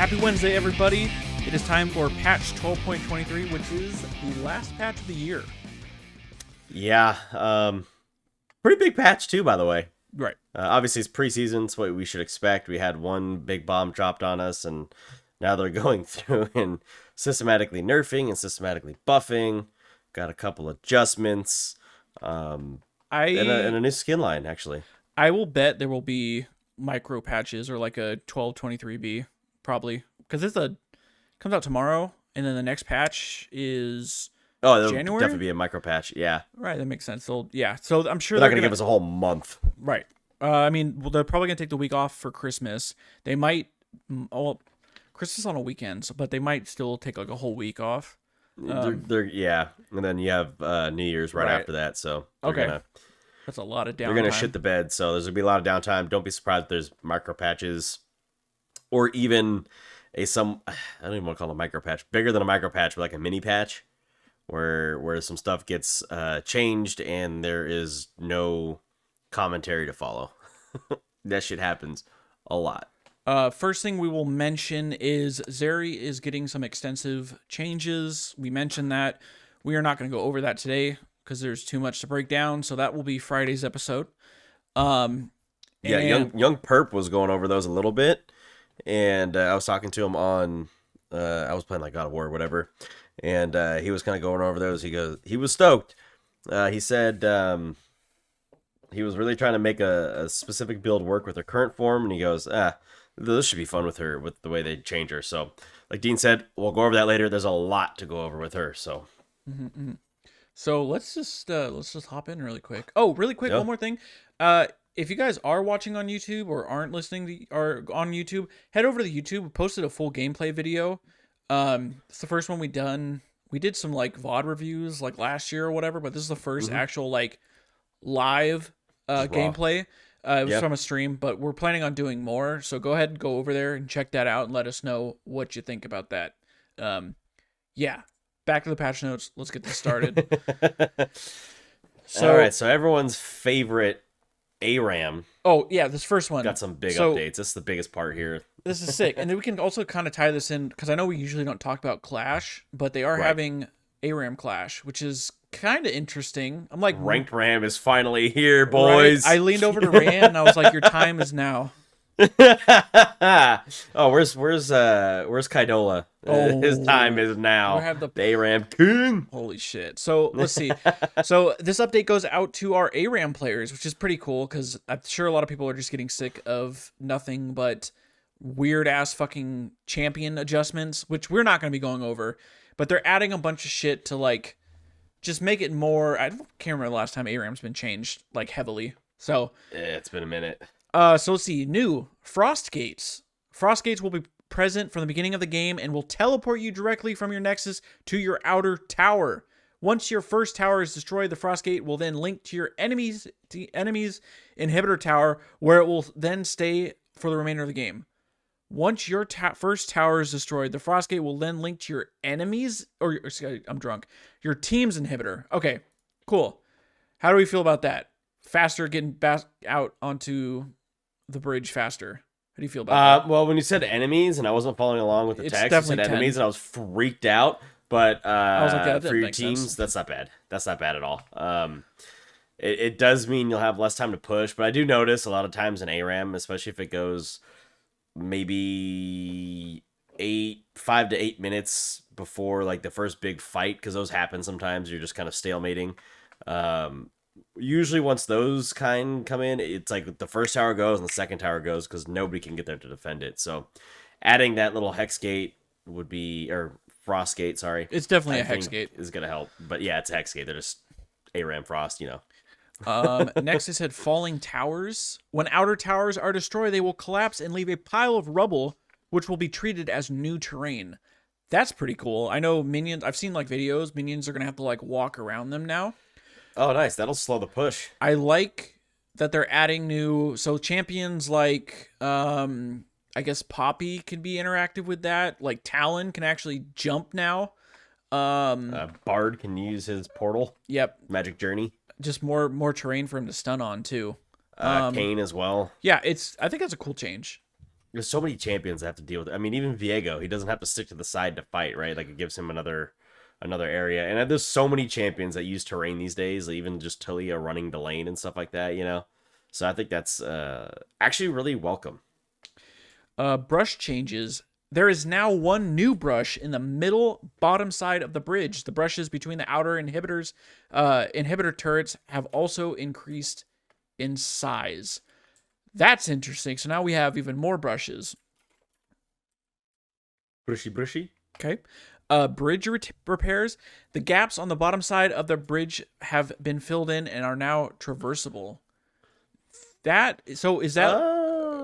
Happy Wednesday, everybody. It is time for patch 12.23, which is the last patch of the year. Yeah, pretty big patch too, by the way. Right. Obviously, it's preseason. It's what we should expect. We had one big bomb dropped on us, and now they're going through and systematically nerfing and systematically buffing. Got a couple adjustments, and a new skin line, actually. I will bet there will be micro patches or like a 12.23b, probably. Because comes out tomorrow, and then the next patch is There'll January? definitely be a micro patch. Yeah. Right, that makes sense. So I'm sure They're not going to give us a whole month. Right. They're probably going to take the week off for Christmas. They might... Christmas on a weekend, but they might still take like a whole week off. Yeah. And then you have New Year's right after that, so... That's a lot of downtime. They're going to shit the bed, so there's going to be a lot of downtime. Don't be surprised if there's micro patches or even I don't even want to call it a micro patch. Bigger than a micro patch, but like a mini patch where some stuff gets changed and there is no commentary to follow. That shit happens a lot. First thing we will mention is Zeri is getting some extensive changes. We mentioned that. We are not going to go over that today because there's too much to break down, so that will be Friday's episode. Young Perp was going over those a little bit, and I was talking to him on, I was playing like God of War or whatever, and he was kind of going over those. He was stoked. He said he was really trying to make a specific build work with her current form, and he goes, this should be fun with her, with the way they change her. So, like Dean said, we'll go over that later. There's a lot to go over with her, so... Mm-hmm. So let's just hop in really quick. Oh, really quick, One more thing. If you guys are watching on YouTube or aren't listening or on YouTube, head over to the YouTube. We posted a full gameplay video. It's the first one we done. We did some like VOD reviews like last year or whatever, but this is the first actual like live gameplay. It was from a stream, but we're planning on doing more. So go ahead and go over there and check that out and let us know what you think about that. Back to the patch notes. Let's get this started. All right, so everyone's favorite ARAM. Oh, yeah, this first one. Got some big updates. This is the biggest part here. This is sick. And then we can also kind of tie this in, because I know we usually don't talk about Clash, but they are having ARAM Clash, which is kind of interesting. I'm like... Ranked RAM is finally here, boys. Right? I leaned over to Rand, and I was like, your time is now. Oh, where's Kaidola? His time is now. We have the ARAM King. Holy shit. So let's see. So this update goes out to our ARAM players, which is pretty cool because I'm sure a lot of people are just getting sick of nothing but weird ass fucking champion adjustments, which we're not going to be going over, but they're adding a bunch of shit to like just make it more. I can't remember the last time ARAM's been changed like heavily. So yeah, it's been a minute. So let's see. New Frost Gates. Frost Gates will be present from the beginning of the game and will teleport you directly from your Nexus to your outer tower. Once your first tower is destroyed, the Frost Gate will then link to your enemy's inhibitor tower, where it will then stay for the remainder of the game. Once your first tower is destroyed, the Frost Gate will then link to your your team's inhibitor. Okay, cool. How do we feel about that? Faster getting back out onto the bridge faster. How do you feel about that? Well, when you said enemies and I wasn't following along with the text, you said enemies and I was freaked out. But I was like, for your teams, that's not bad. That's not bad at all. It does mean you'll have less time to push, but I do notice a lot of times in ARAM, especially if it goes maybe 5 to 8 minutes before like the first big fight, because those happen sometimes. You're just kind of stalemating. Usually once those kind come in, it's like the first tower goes and the second tower goes because nobody can get there to defend it. So adding that little hex gate would be, or frost gate, sorry. It's definitely a hex gate. Is going to help. But yeah, it's a hex gate. They're just ARAM frost, you know. Next it said falling towers. When outer towers are destroyed, they will collapse and leave a pile of rubble, which will be treated as new terrain. That's pretty cool. I know minions, I've seen like videos, minions are going to have to like walk around them now. Oh, nice. That'll slow the push. I like that they're adding new... So champions like, I guess Poppy can be interactive with that. Like Talon can actually jump now. Bard can use his portal. Yep. Magic Journey. Just more terrain for him to stun on, too. Kayn as well. Yeah, I think that's a cool change. there's so many champions that have to deal with it. I mean, even Viego, he doesn't have to stick to the side to fight, right? Like it gives him another area. And there's so many champions that use terrain these days, even just Talia running the lane and stuff like that, you know? So I think that's actually really welcome. Brush changes. There is now one new brush in the middle bottom side of the bridge. The brushes between the outer inhibitor turrets have also increased in size. That's interesting. So now we have even more brushes. Brushy. Okay. Bridge repairs. The gaps on the bottom side of the bridge have been filled in and are now traversable.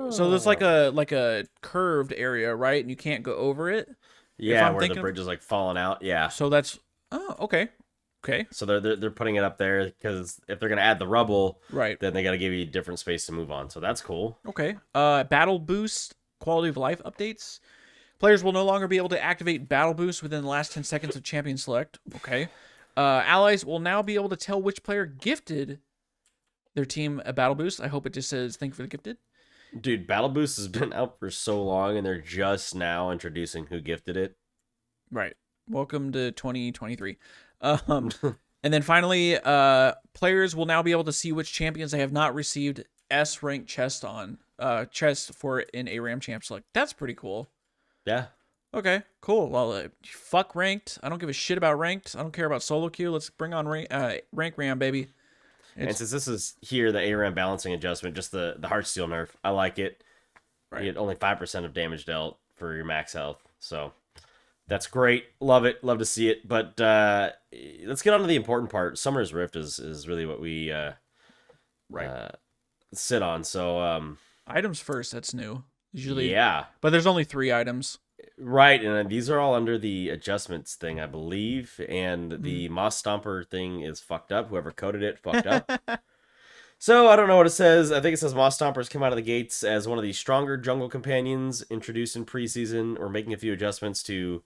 So there's like a curved area, right? And you can't go over it. Yeah, where the bridge is like falling out. Yeah. So that's okay. So they're putting it up there because if they're gonna add the rubble, right, then they got to give you different space to move on. So that's cool. Okay. Battle boost quality of life updates. Players will no longer be able to activate battle boost within the last 10 seconds of champion select. Okay. Allies will now be able to tell which player gifted their team a battle boost. I hope it just says thank you for the gifted. Dude, battle boost has been out for so long and they're just now introducing who gifted it. Right. Welcome to 2023. And then finally, players will now be able to see which champions they have not received S rank chest for in ARAM champ select. That's pretty cool. Yeah. Okay, cool. Well, fuck ranked. I don't give a shit about ranked. I don't care about solo queue. Let's bring on rank ram, baby. And since this is here, the ARAM balancing adjustment, just the Heartsteel nerf, I like it. Right. You get only 5% of damage dealt for your max health. So that's great. Love it. Love to see it. But let's get on to the important part. Summer's Rift is really what we sit on. So items first. That's new. Usually, yeah. But there's only 3 items. Right, and these are all under the adjustments thing, I believe. And the Moss Stomper thing is fucked up. Whoever coded it fucked up. So I don't know what it says. I think it says Moss Stompers come out of the gates as one of the stronger jungle companions introduced in preseason, or making a few adjustments to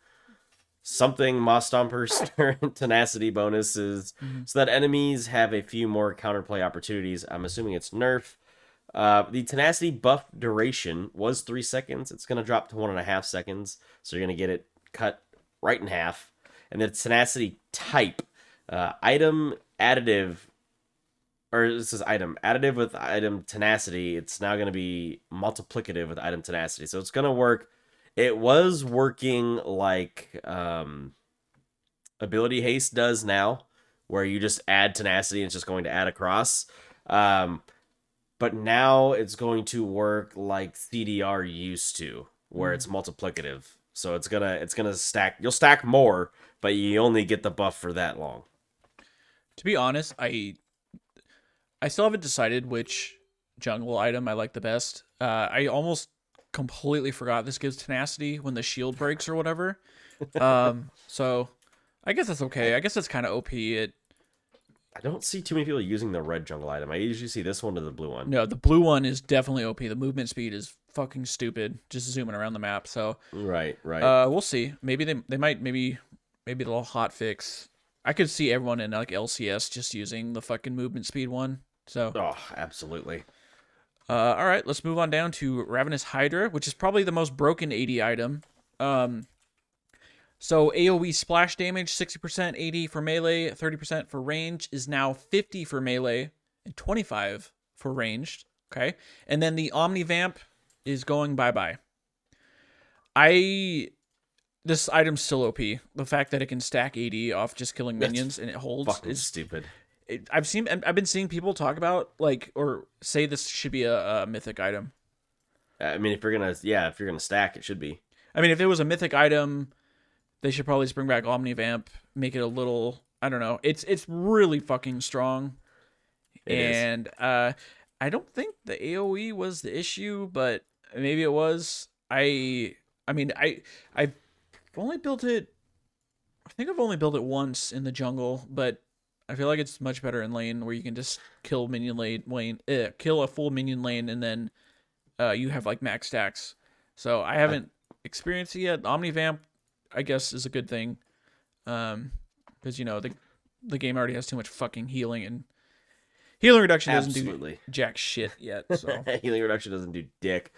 something Moss Stompers tenacity bonuses, so that enemies have a few more counterplay opportunities. I'm assuming it's nerf. The tenacity buff duration was 3 seconds. It's going to drop to 1.5 seconds. So you're going to get it cut right in half. And the tenacity type, item additive, or this is item additive with item tenacity. It's now going to be multiplicative with item tenacity. So it's going to work. It was working like ability haste does now, where you just add tenacity and it's just going to add across. But now it's going to work like CDR used to, where it's multiplicative. So it's gonna stack. You'll stack more, but you only get the buff for that long. To be honest, I still haven't decided which jungle item I like the best. I almost completely forgot this gives tenacity when the shield breaks or whatever. So I guess that's okay. I guess that's kind of OP. I don't see too many people using the red jungle item. I usually see this one or the blue one. No, the blue one is definitely OP. The movement speed is fucking stupid, just zooming around the map. So right. We'll see. Maybe they might maybe they'll hot fix. I could see everyone in like LCS just using the fucking movement speed one. So absolutely. All right, let's move on down to Ravenous Hydra, which is probably the most broken AD item. So AoE splash damage, 60% AD for melee, 30% for range, is now 50 for melee and 25 for ranged. Okay. And then the Omnivamp is going bye-bye. This item's still OP. The fact that it can stack AD off just killing minions and it holds is stupid. I've been seeing people talk about or say this should be a mythic item. I mean, if you're gonna stack, it should be. I mean, if it was a mythic item, they should probably just bring back Omnivamp, make it a little, I don't know. It's really fucking strong. It is. I don't think the AoE was the issue, but maybe it was. I've only built it. I think I've only built it once in the jungle, but I feel like it's much better in lane where you can just kill kill a full minion lane, and then you have like max stacks. So I haven't experienced it yet. Omnivamp, I guess, is a good thing, because the game already has too much fucking healing, and healing reduction doesn't do jack shit yet. So healing reduction doesn't do dick.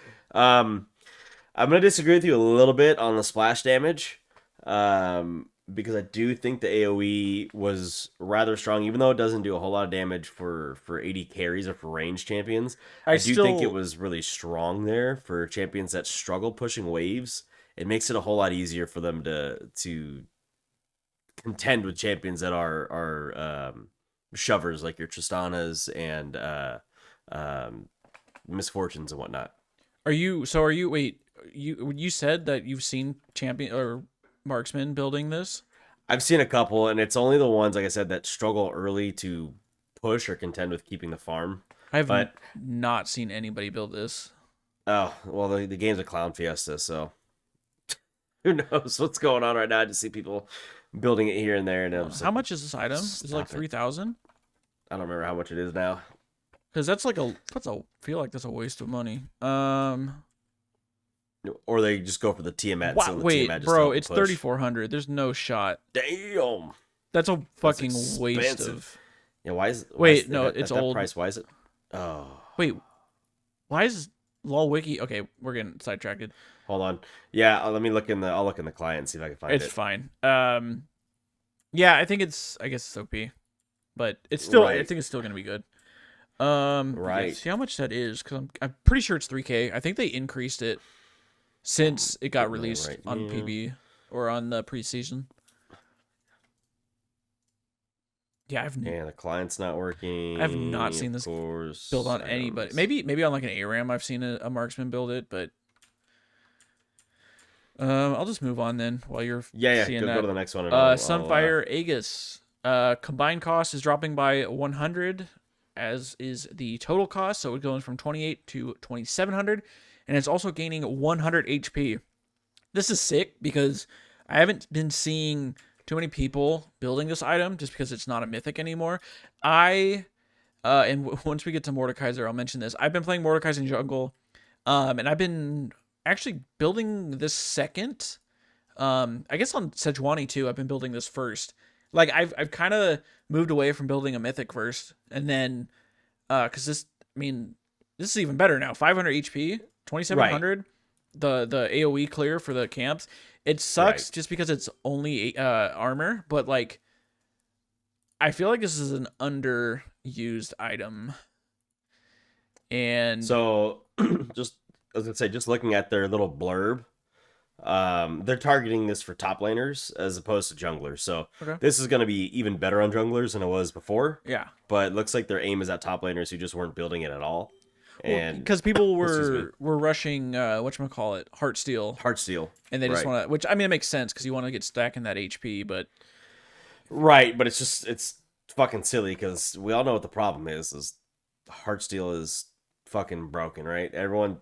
I'm gonna disagree with you a little bit on the splash damage, because I do think the AOE was rather strong, even though it doesn't do a whole lot of damage for 80 carries or for range champions. I I do think it still was really strong there for champions that struggle pushing waves. It makes it a whole lot easier for them to contend with champions that are shovers like your Tristanas and misfortunes and whatnot. Are you wait, you said that you've seen champion or marksman building this? I've seen a couple, and it's only the ones, like I said, that struggle early to push or contend with keeping the farm. I've But not seen anybody build this. oh well, the game's a clown fiesta, so who knows what's going on right now? I just see people building it here and there, and I'm just How like, much is this item? Is it like stop it. 3,000? I don't remember how much it is now. Because that's feel like that's a waste of money. Or they just go for the Tiamat. Wow, So the wait, Tiamat just bro, don't it's push. 3,400. There's no shot. Damn. That's a fucking waste expensive. of. Yeah, why is Wait, is no, at it's that old. price? Why is it? Oh, Wait, why is LOL Wiki? Okay, we're getting sidetracked. hold on. Yeah, let me look in the. I'll look in the client and see if I can find It's it. fine. Yeah, I guess it's OP, but it's still. I Right. think it's still gonna be good. Right. Yeah, see how much that is, because I'm pretty sure it's 3K. I think they increased it since it got released right on now. PB or on the preseason. Yeah, And the client's not working. I've not seen of this course, build on anybody. items. Maybe on like an ARAM I've seen a marksman build it, but I'll just move on then while you're Yeah. seeing Go that. to the next one. And I'll, Sunfire Aegis. Combined cost is dropping by 100, as is the total cost. So it goes from 28 to 2,700, and it's also gaining 100 HP. This is sick because I haven't been seeing too many people building this item just because it's not a mythic anymore. Once we get to Mordekaiser, I'll mention this. I've been playing Mordekaiser in jungle, and I've been actually building this second. I guess on Sejuani too. I've been building this first. Like I've kind of moved away from building a mythic first, and then because this is even better now. 500 HP, 2,700. The AOE clear for the camps. It sucks just because it's only armor, but like I feel like this is an underused item. And so just I was gonna say, just looking at their little blurb, they're targeting this for top laners as opposed to junglers. So Okay. this is gonna be even better on junglers than it was before. yeah, But it looks like their aim is at top laners who just weren't building it at all. And because people Excuse me. were rushing whatchamacallit, Heartsteel, Heartsteel. and they just Right. want to, which I mean it makes sense because you want to get stacking that HP, but Right, but it's fucking silly because we all know what the problem is Heartsteel is fucking broken, right?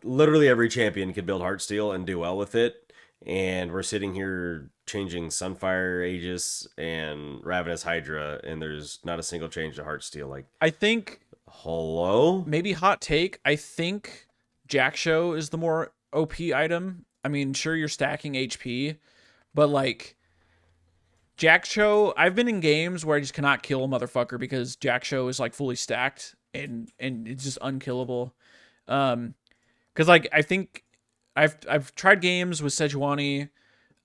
Literally every champion could build Heartsteel and do well with it, and we're sitting here changing Sunfire Aegis and Ravenous Hydra, and there's not a single change to Heartsteel. Like, I think hello? maybe hot take. I think Jackshow is the more OP item. I mean, sure you're stacking HP, but like Jackshow, I've been in games where I just cannot kill a motherfucker because Jackshow is like fully stacked and it's just unkillable. Because like I think I've tried games with Sejuani,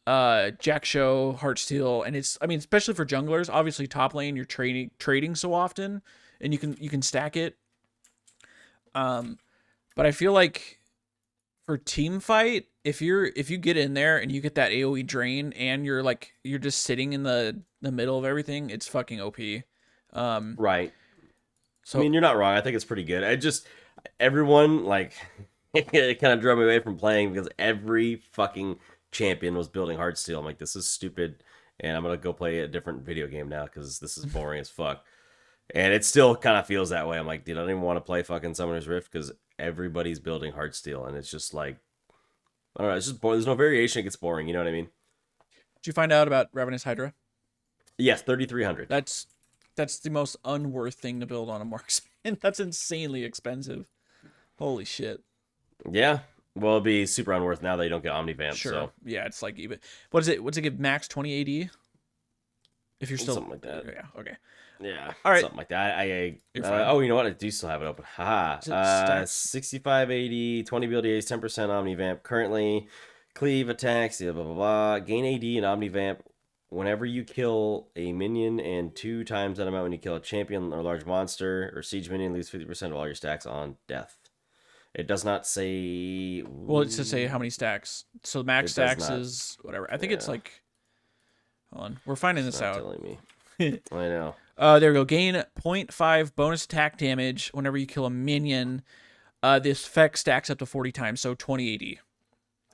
Jackshow, Heartsteel, and it's, I mean, especially for junglers, obviously top lane you're trading so often and you can stack it. But I feel like for team fight, if you get in there and you get that AoE drain and you're just sitting in the middle of everything, it's fucking OP. Right. So I mean, you're not wrong. I think it's pretty good. Everyone, like, it kind of drove me away from playing because every fucking champion was building Heartsteel. I'm like, this is stupid, and I'm gonna go play a different video game now because this is boring as fuck. And it still kind of feels that way. I'm like, dude, I don't even want to play fucking Summoner's Rift because everybody's building Heartsteel, and it's just like, I don't know, it's just boring. There's no variation. It gets boring. You know what I mean? did you find out about Ravenous Hydra? Yes, 3,300. That's the most unworth thing to build on a marksman. That's insanely expensive. Holy shit. Yeah. Well, it'd be super unworth now that you don't get Omnivamp. Sure. So Yeah, it's like even. What is it? What's it give max 20 AD? If you're still Something like that. Yeah. Okay. Yeah. All right. Something like that. You're fine. Oh, you know what? I do still have it open. Haha. Is it stacks? 6580, 20 BLDAs, 10% Omnivamp. Currently, cleave attacks, blah, blah, blah. Gain AD and Omnivamp whenever you kill a minion, and 2 times that amount when you kill a champion or large monster or siege minion, lose 50% of all your stacks on death. It does not say. Well, it's to say how many stacks. So max stacks not. is whatever. I think it's like. Hold on, we're finding this out. Telling me. I know. There we go. Gain 0.5 bonus attack damage whenever you kill a minion. This effect stacks up to 40 times, so 20 AD.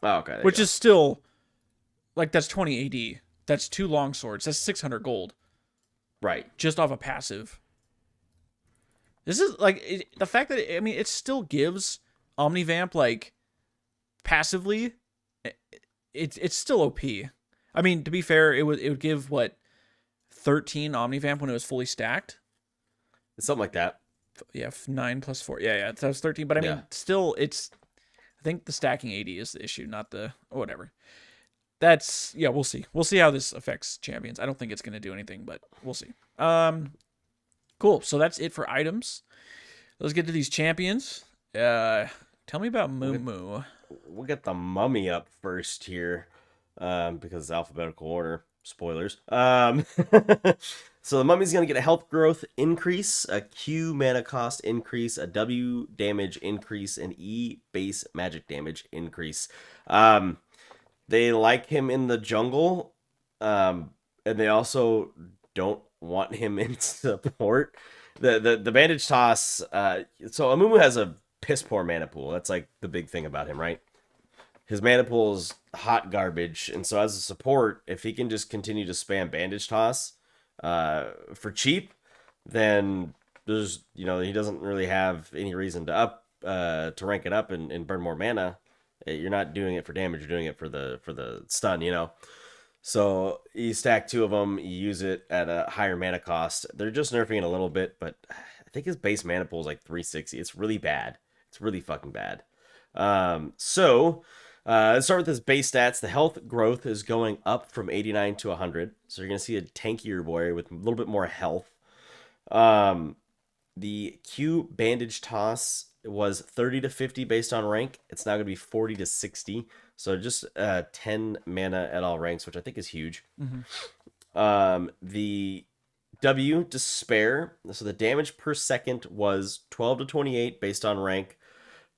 Oh, okay. Which is still, like, that's 20 AD. That's 2 long swords. That's 600 gold. Right. Just off a passive. This is, like, the fact that, it still gives Omnivamp, like, passively, it's still OP. I mean, to be fair, it would give, what, 13 Omnivamp when it was fully stacked? Something like that. Yeah, 9 plus 4. Yeah, that was 13. But, I mean, still, it's... I think the stacking 80 is the issue, not the... whatever. That's... Yeah, we'll see. We'll see how this affects champions. I don't think it's going to do anything, but we'll see. Cool. So that's it for items. Let's get to these champions. Tell me about Mumu. We'll get the mummy up first here, because it's alphabetical order. Spoilers. So the mummy's going to get a health growth increase, a Q mana cost increase, a W damage increase, and E base magic damage increase. They like him in the jungle, and they also don't want him in support. The bandage toss, so Amumu has a piss poor mana pool. That's like the big thing about him, right? His mana pool is hot garbage, and so as a support, if he can just continue to spam bandage toss for cheap, then there's he doesn't really have any reason to rank it up and burn more mana. You're not doing it for damage, you're doing it for the stun, So you stack 2 of them, you use it at a higher mana cost. They're just nerfing it a little bit, but I think his base mana pool is like 360. It's really bad. It's really fucking bad. Let's start with his base stats. The health growth is going up from 89 to 100. So you're going to see a tankier warrior with a little bit more health. The Q bandage toss was 30 to 50 based on rank. It's now going to be 40 to 60. So just 10 mana at all ranks, which I think is huge. Mm-hmm. The W, Despair. So the damage per second was 12 to 28 based on rank,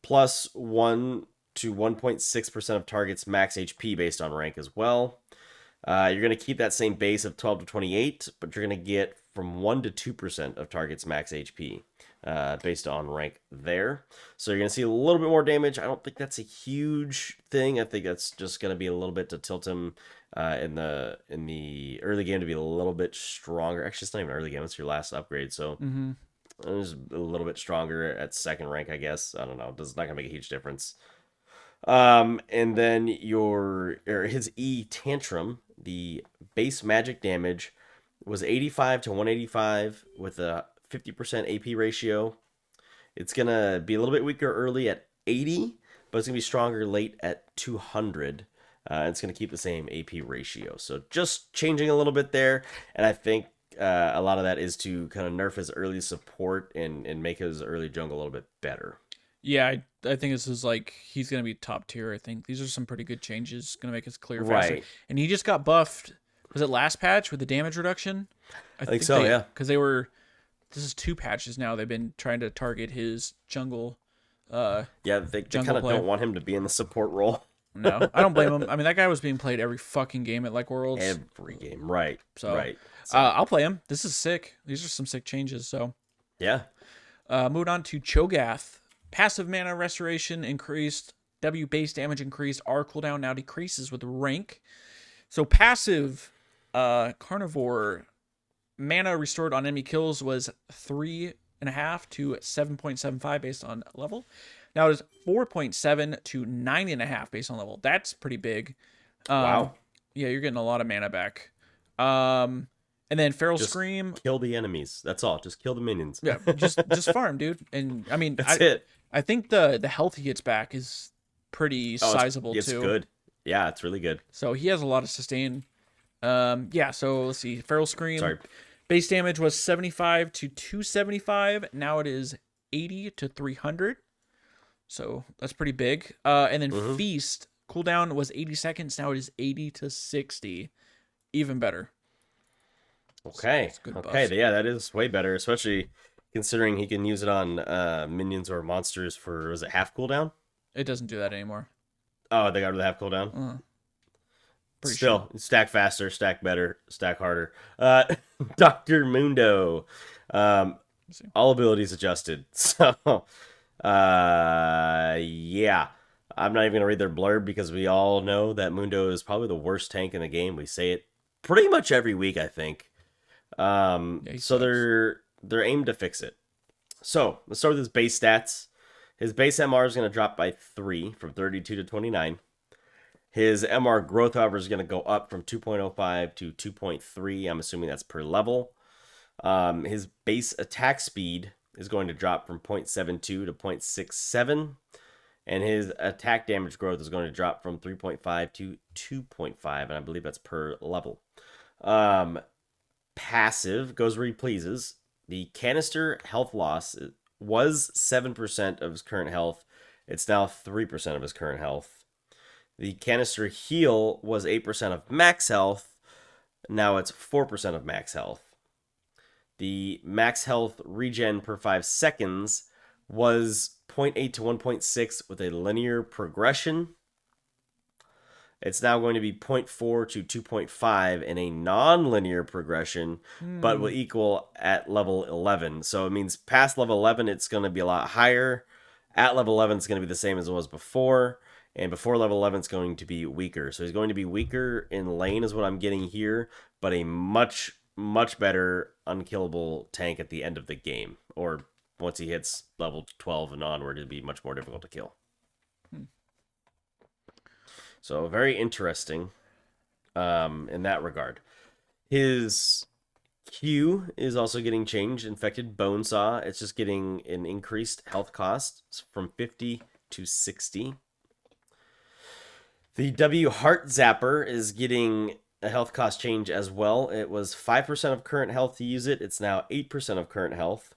plus 1 to 1.6% of targets max HP based on rank as well. You're going to keep that same base of 12 to 28, but you're going to get from 1 to 2% of targets max HP based on rank there. So you're going to see a little bit more damage. I don't think that's a huge thing. I think that's just going to be a little bit to tilt him in the early game to be a little bit stronger. Actually, it's not even early game. It's your last upgrade. So it's a little bit stronger at second rank, I guess. I don't know. It's not going to make a huge difference. And then his E Tantrum, the base magic damage was 85 to 185 with a 50% AP ratio. It's going to be a little bit weaker early at 80, but it's going to be stronger late at 200. It's going to keep the same AP ratio. So just changing a little bit there. And I think a lot of that is to kind of nerf his early support and make his early jungle a little bit better. Yeah, I think this is like, he's going to be top tier, I think. These are some pretty good changes. Going to make us clear faster. Right. And he just got buffed. Was it last patch with the damage reduction? I think so, yeah. Because this is 2 patches now. They've been trying to target his jungle. They kind of don't want him to be in the support role. No, I don't blame him. I mean, that guy was being played every fucking game at like Worlds. Every game, right. So, right. I'll play him. This is sick. These are some sick changes. So, yeah. Moving on to Cho'Gath. Passive mana restoration increased. W base damage increased. R cooldown now decreases with rank. So passive carnivore mana restored on enemy kills was 3.5 to 7.75 based on level. Now it is 4.7 to 9.5 based on level. That's pretty big. Wow. Yeah, you're getting a lot of mana back. And then Feral Scream. Kill the enemies. That's all. Just kill the minions. Yeah, just farm, dude. And I mean, that's it. I think the health he gets back is pretty sizable too. It's good. Yeah, it's really good. So he has a lot of sustain Yeah, so let's see. Feral Scream. Sorry. Base damage was 75 to 275. Now it is 80 to 300. So that's pretty big. And then Feast cooldown was 80 seconds. Now it is 80 to 60. Even better. Okay. Okay. Yeah, that is way better, especially considering he can use it on minions or monsters for, was it half cooldown? It doesn't do that anymore. Oh, they got rid of the half cooldown? Still, sure. Stack faster, stack better, stack harder. Dr. Mundo. All abilities adjusted. So, yeah. I'm not even going to read their blurb because we all know that Mundo is probably the worst tank in the game. We say it pretty much every week, I think. So they're aimed to fix it. So, let's start with his base stats. His base MR is going to drop by 3 from 32 to 29. His MR growth, however, is going to go up from 2.05 to 2.3. I'm assuming that's per level. His base attack speed is going to drop from 0.72 to 0.67. And his attack damage growth is going to drop from 3.5 to 2.5. And I believe that's per level. Passive goes where he pleases. The canister health loss was 7% of his current health. It's now 3% of his current health. The canister heal was 8% of max health. Now it's 4% of max health. The max health regen per 5 seconds was 0.8 to 1.6 with a linear progression. It's now going to be 0.4 to 2.5 in a non-linear progression, but will equal at level 11. So it means past level 11, it's going to be a lot higher. At level 11, it's going to be the same as it was before. And before level 11, it's going to be weaker. So he's going to be weaker in lane is what I'm getting here, but a much, much better unkillable tank at the end of the game. Or once he hits level 12 and onward, it'll be much more difficult to kill. So very interesting in that regard. His Q is also getting changed. Infected Bonesaw. It's just getting an increased health cost from 50 to 60. The W Heart Zapper is getting a health cost change as well. It was 5% of current health to use it. It's now 8% of current health.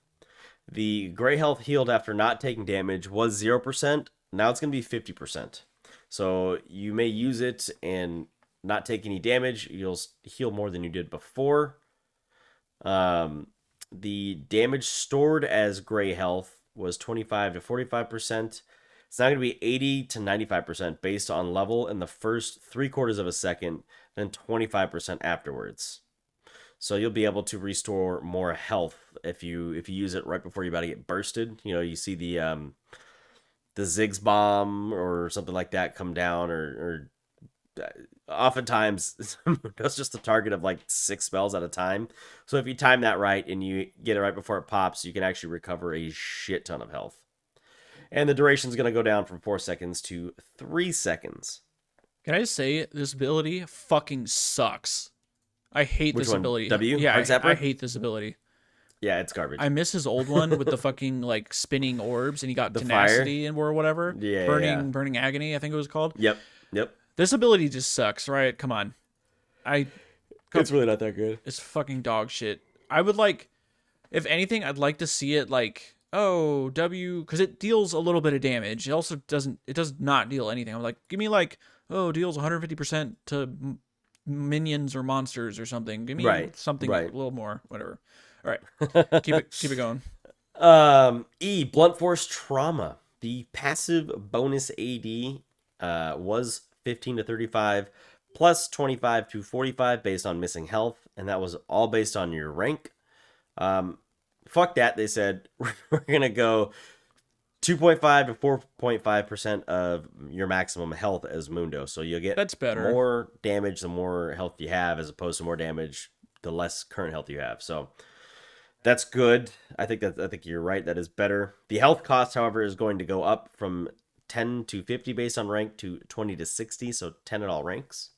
The Gray Health healed after not taking damage was 0%. Now it's going to be 50%. So you may use it and not take any damage. You'll heal more than you did before. The damage stored as Gray Health was 25 to 45%. It's now going to be 80 to 95% based on level in the first 3/4 of a second, then 25% afterwards. So you'll be able to restore more health if you use it right before you're about to get bursted. You know, you see the Ziggs bomb or something like that come down, or oftentimes that's just a target of like 6 spells at a time. So if you time that right and you get it right before it pops, you can actually recover a shit ton of health. And the duration is going to go down from 4 seconds to 3 seconds. Can I just say this ability fucking sucks? I hate this ability. W? Yeah, I hate this ability. Yeah, it's garbage. I miss his old one with the fucking like spinning orbs, and he got the tenacity fire. And or whatever. Yeah, burning agony, I think it was called. Yep. This ability just sucks, right? Come on. It's really not that good. It's fucking dog shit. I would like, if anything, I'd like to see it like, oh, W, because it deals a little bit of damage. It also does not deal anything. I'm like, give me like, oh, deals 150% to minions or monsters or something. Give me something a little more, whatever. All right, keep it going. Blunt Force Trauma. The passive bonus AD was 15 to 35 plus 25 to 45 based on missing health, and that was all based on your rank. Fuck that. They said we're gonna go 2.5 to 4.5% of your maximum health as Mundo, so you'll get that's better. More damage the more health you have, as opposed to more damage the less current health you have. So that's good. I think you're right. That is better. The health cost, however, is going to go up from 10 to 50 based on rank to 20 to 60, so 10 at all ranks.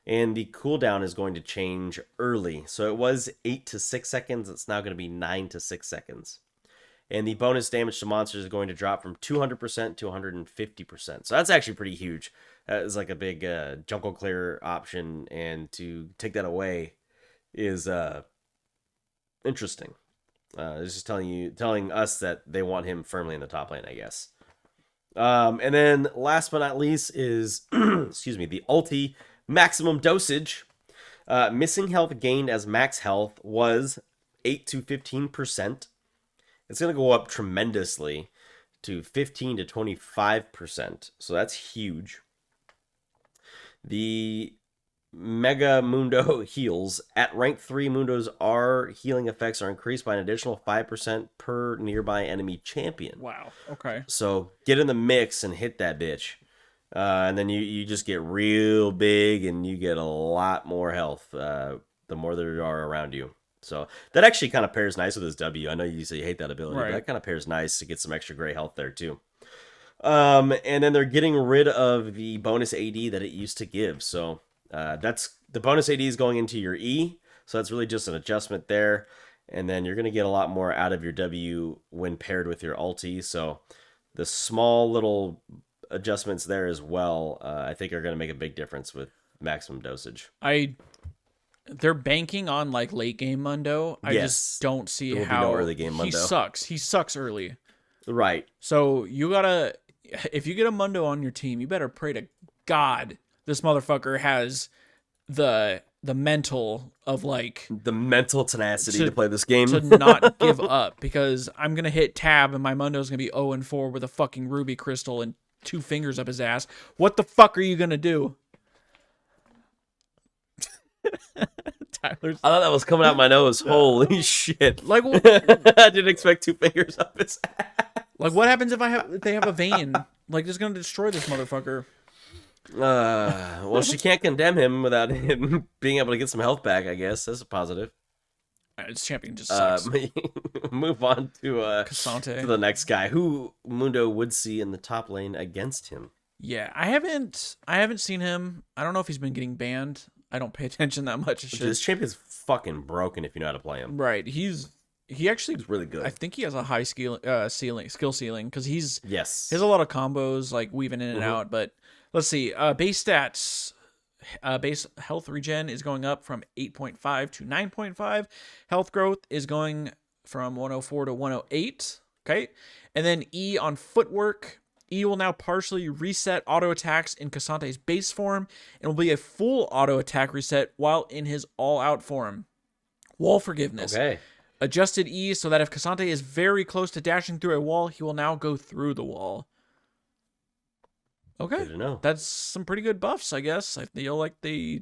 And the cooldown is going to change early. So it was 8 to 6 seconds. It's now going to be 9 to 6 seconds. And the bonus damage to monsters is going to drop from 200% to 150%. So that's actually pretty huge. That is like a big jungle clear option, and to take that away is interesting. It's just telling us that they want him firmly in the top lane, I guess. And then last but not least is excuse me, the ulti maximum dosage. Missing health gained as max health was 8 to 15%. It's going to go up tremendously to 15 to 25%. So that's huge. The Mega Mundo heals. At rank 3, Mundo's R healing effects are increased by an additional 5% per nearby enemy champion. Wow. Okay. So get in the mix and hit that bitch. And then you just get real big and you get a lot more health the more there are around you. So that actually kind of pairs nice with his W. I know you say you hate that ability, but that kind of pairs nice to get some extra gray health there too. And then they're getting rid of the bonus AD that it used to give. So that's the bonus AD is going into your E. So that's really just an adjustment there. And then you're going to get a lot more out of your W when paired with your ulti. So the small little adjustments there as well, I think are going to make a big difference with maximum dosage. They're banking on like late game Mundo. I just don't see how no early game Mundo. He sucks. He sucks early. Right. So you gotta, if you get a Mundo on your team, you better pray to God this motherfucker has the mental of like the mental tenacity to play this game, to not give up, because I'm gonna hit tab and my Mundo's gonna be 0-4 with a fucking ruby crystal and 2 fingers up his ass. What the fuck are you gonna do? Tyler's... I thought that was coming out my nose. Holy shit! Like, I didn't expect 2 fingers up his ass. Like, what happens if they have a vein? Like, it's gonna destroy this motherfucker. Well, she can't condemn him without him being able to get some health back. I guess that's a positive. Its champion just sucks. Move on to K'Sante, to the next guy who Mundo would see in the top lane against him. Yeah, I haven't seen him. I don't know if he's been getting banned. I don't pay attention that much. This champion's fucking broken if you know how to play him. Right. He actually is really good. I think he has a high skill ceiling because he has a lot of combos like weaving in and out. But let's see. Base stats. Base health regen is going up from 8.5 to 9.5. Health growth is going from 104 to 108. Okay. And then E on footwork. E will now partially reset auto attacks in K'Sante's base form and will be a full auto attack reset while in his all-out form. Wall forgiveness. Okay. Adjusted E so that if K'Sante is very close to dashing through a wall, he will now go through the wall. Okay. Good to know. That's some pretty good buffs, I guess. I feel like I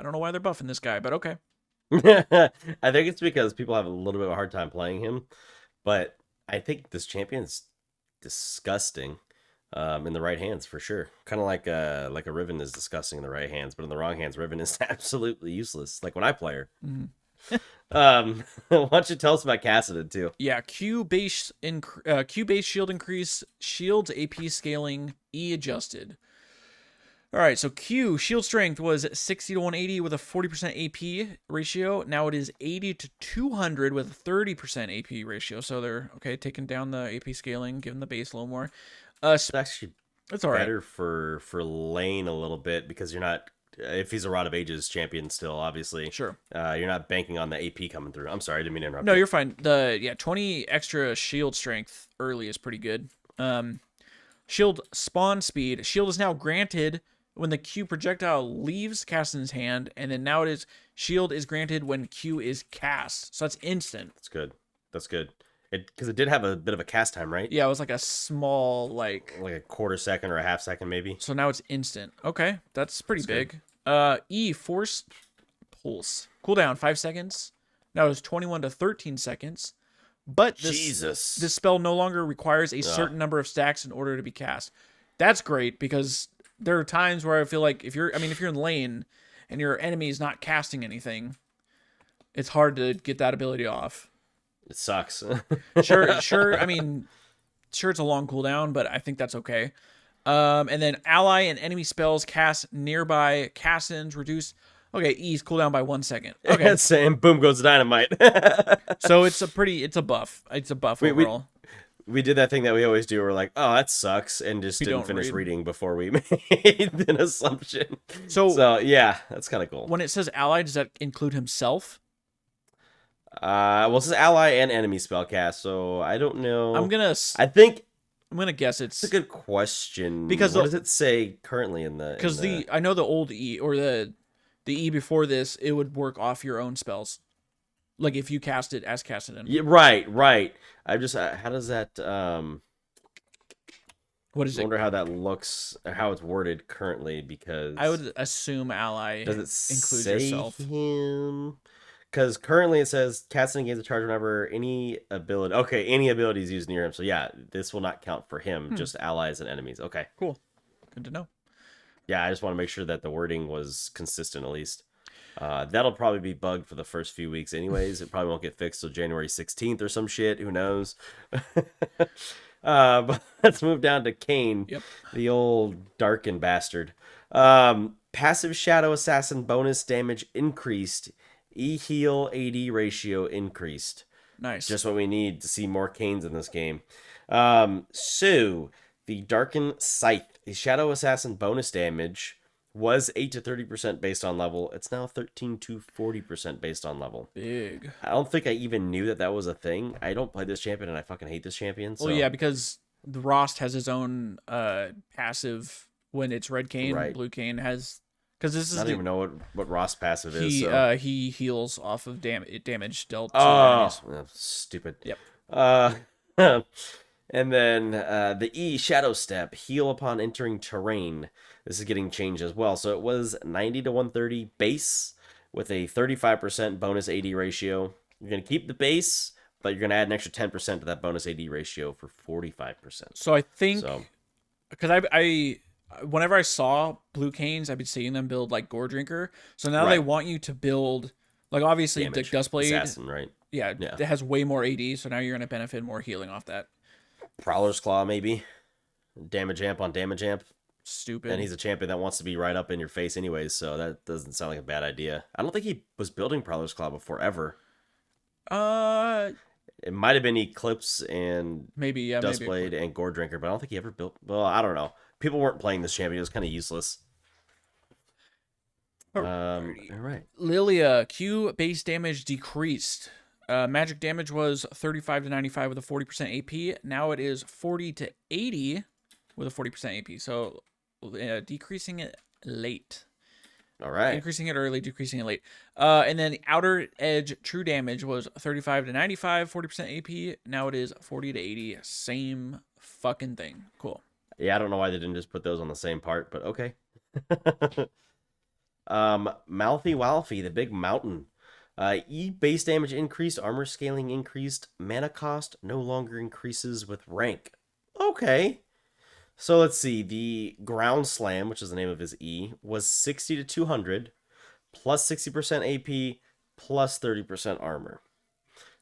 don't know why they're buffing this guy, but okay. I think it's because people have a little bit of a hard time playing him, but I think this champion's disgusting in the right hands for sure. Kind of like a Riven is disgusting in the right hands, but in the wrong hands, Riven is absolutely useless. Like when I play her. Why don't you tell us about Kassadin too? Yeah, Q base shield increase, shields AP scaling, E adjusted. All right, so Q shield strength was 60 to 180 with a 40% AP ratio. Now it is 80 to 200 with a 30% AP ratio. So they're taking down the AP scaling, giving the base a little more. It's actually all right. Better for lane a little bit because you're not, if he's a Rod of Ages champion still, obviously. Sure. You're not banking on the AP coming through. I'm sorry, I didn't mean to interrupt. No, you're fine. 20 extra shield strength early is pretty good. Shield spawn speed. Shield is now granted when the Q projectile leaves Kassadin's hand, and then now shield is granted when Q is cast. So that's instant. That's good. Because it did have a bit of a cast time, right? Yeah, it was like a small, like a quarter second or a half second, maybe. So now it's instant. Okay, that's pretty big. E, force pulse. Cooldown, 5 seconds. Now it's 21 to 13 seconds. But this spell no longer requires a certain number of stacks in order to be cast. That's great because there are times where I feel like if you're in lane and your enemy is not casting anything, it's hard to get that ability off. It sucks. Sure. I mean, sure, it's a long cooldown, but I think that's okay. And then ally and enemy spells cast nearby Kassadins reduce Okay, E's cooldown by 1 second. Okay. And boom goes dynamite. So it's a buff. It's a buff overall. We did that thing that we always do. We're like, oh, that sucks, and just didn't finish reading before we made an assumption. So yeah, that's kind of cool. When it says ally, does that include himself? Well, it says ally and enemy spellcast, so I don't know. I'm gonna guess it's a good question. Because what does it say currently in the? Because I know the old E or the E before this, it would work off your own spells. Like if you cast it as casted in. Yeah, right. I just how does that what is it? I wonder how that looks, how it's worded currently, because I would assume ally does it include say yourself. Because currently it says casting gains a charge whenever any ability. Okay, any ability is used near him. So yeah, this will not count for him. Just allies and enemies. Okay, cool. Good to know. Yeah, I just want to make sure that the wording was consistent at least. That'll probably be bugged for the first few weeks anyways. It probably won't get fixed till January 16th or some shit. Who knows? But let's move down to Kayn, the old darkened bastard. Passive Shadow Assassin bonus damage increased. E-heal AD ratio increased. Nice. Just what we need to see more Kayns in this game. So, the Darkened Scythe, the Shadow Assassin bonus damage was 8 to 30% based on level. It's now 13 to 40% based on level. Big. I don't think I even knew that was a thing. I don't play this champion, and I fucking hate this champion. So. Well, yeah, because the Rost has his own passive when it's red Kayn. Right. Blue Kayn has... Because this is I don't even know what Rost passive is. He heals off of damage dealt to enemies. Stupid. Yep. And then the E, Shadow Step, heal upon entering terrain. This is getting changed as well. So it was 90 to 130 base with a 35% bonus AD ratio. You're going to keep the base, but you're going to add an extra 10% to that bonus AD ratio for 45%. So I think... Because I whenever I saw blue Kayns, I've been seeing them build like Gore Drinker. So now they want you to build... Like, obviously, damage. The Dustblade... Assassin, right? Yeah, it has way more AD, so now you're going to benefit more healing off that. Prowler's Claw, maybe. Damage amp on damage amp. Stupid. And he's a champion that wants to be right up in your face anyways, so that doesn't sound like a bad idea. I don't think he was building Prowler's Claw before, ever. It might have been Eclipse and maybe Dustblade and Gore Drinker, but I don't think he ever built... Well, I don't know. People weren't playing this champion. It was kind of useless. All right. Lilia, Q base damage decreased. Magic damage was 35 to 95 with a 40% AP. Now it is 40 to 80 with a 40% AP. So decreasing it late. All right. Increasing it early, decreasing it late. And then the Outer Edge true damage was 35 to 95, 40% AP. Now it is 40 to 80. Same fucking thing. Cool. Yeah, I don't know why they didn't just put those on the same part, but okay. Malfi Walfi, the big mountain. E base damage increased, armor scaling increased, mana cost no longer increases with rank. Okay. So let's see, the Ground Slam, which is the name of his E, was 60 to 200, plus 60% AP, plus 30% armor.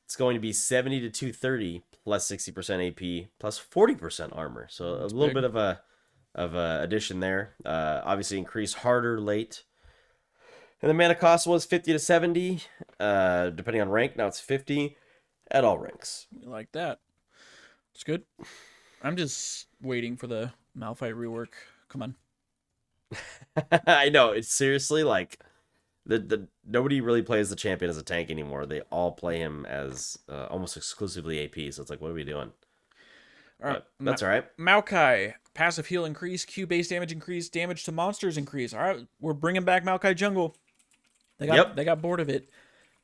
It's going to be 70 to 230, plus 60% AP, plus 40% armor. So that's a little bit of a addition there. Obviously increased harder late. And the mana cost was 50 to 70, depending on rank. Now it's 50 at all ranks. We like that. It's good. I'm just waiting for the Malphite rework. Come on. I know. It's seriously like the nobody really plays the champion as a tank anymore. They all play him as almost exclusively AP. So it's like, what are we doing? All right, that's all right. Maokai, passive heal increase, Q base damage increase, damage to monsters increase. All right, we're bringing back Maokai Jungle. They got bored of it,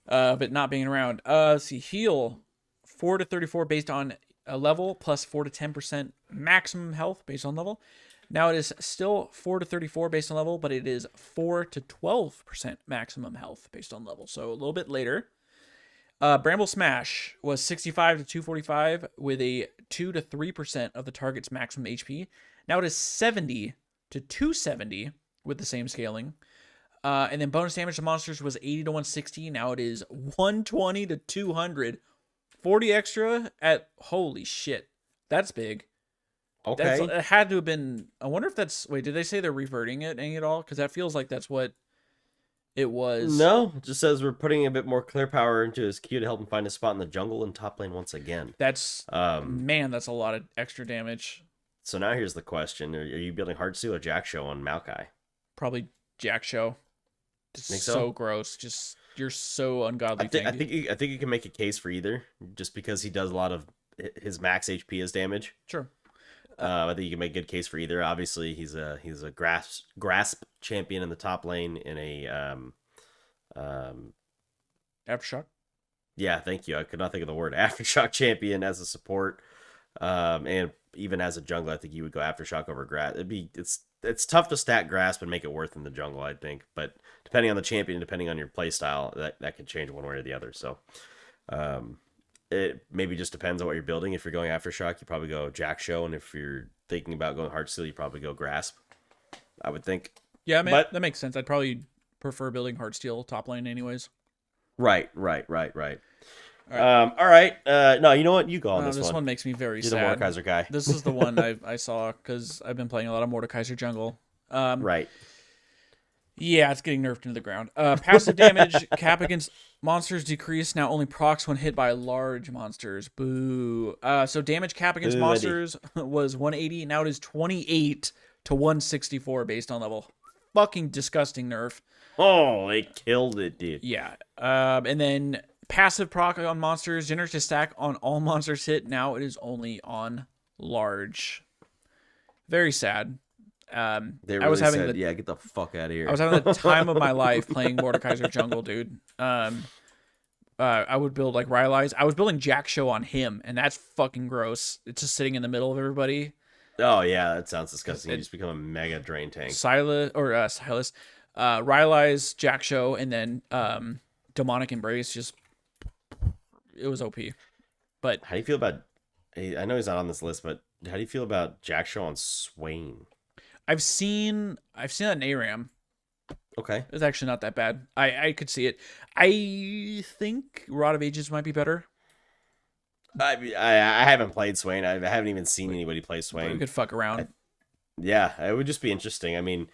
but not being around. Let's see, heal 4 to 34 based on a level, plus 4 to 10% maximum health based on level. Now it is still 4 to 34 based on level, but it is 4 to 12% maximum health based on level. So a little bit later. Bramble Smash was 65 to 245 with a 2 to 3% of the target's maximum HP. Now it is 70 to 270 with the same scaling. And then bonus damage to monsters was 80 to 160. Now it is 120 to 200. 40 extra at... Holy shit. That's big. Okay. It had to have been... I wonder if that's... Wait, did they say they're reverting it any at all? Because that feels like that's what It was. No, it just says we're putting a bit more clear power into his Q to help him find a spot in the jungle and top lane once again. That's man, that's a lot of extra damage. So now here's the question: Are you building Heartsteel or Jak'Sho on Maokai? Probably Jak'Sho. Think so gross. Just you're so ungodly. I think you can make a case for either, just because he does a lot of his max HP as damage. Sure. I think you can make a good case for either. Obviously, he's a grasp champion in the top lane in a Aftershock. Yeah, thank you. I could not think of the word Aftershock champion as a support, and even as a jungler, I think you would go Aftershock over grasp. It's tough to stack grasp and make it worth in the jungle, I think. But depending on the champion, depending on your play style, that could change one way or the other. So, it maybe just depends on what you're building. If you're going Aftershock, you probably go Jak'Sho, and if you're thinking about going Heartsteel, you probably go Grasp. I would think. Yeah, that makes sense. I'd probably prefer building Heartsteel top lane, anyways. Right. All right. No, you know what? You go on this one. This one makes me very sad. You're the Mordekaiser guy. This is the one I saw because I've been playing a lot of Mordekaiser jungle. Right. Yeah, it's getting nerfed into the ground. Passive damage cap against monsters decreased. Now only procs when hit by large monsters. Boo. So damage cap against monsters was 180. Now it is 28 to 164 based on level. Fucking disgusting nerf. Oh, they killed it, dude. Yeah. And then passive proc on monsters. Generates a stack on all monsters hit. Now it is only on large. Very sad. They really said, get the fuck out of here. I was having the time of my life playing Mordekaiser jungle, dude. I would build like Rylai's. I was building Jak'Sho on him, and that's fucking gross. It's just sitting in the middle of everybody. Oh yeah, that sounds disgusting. You just become a mega drain tank. Silas, Rylai's, Jak'Sho, and then Demonic Embrace. Just it was OP. But how do you feel about? I know he's not on this list, but how do you feel about Jak'Sho on Swain? I've seen that in ARAM. Okay. It's actually not that bad. I could see it. I think Rod of Ages might be better. I haven't played Swain. I haven't even seen anybody play Swain. We could fuck around. Yeah, it would just be interesting. I mean,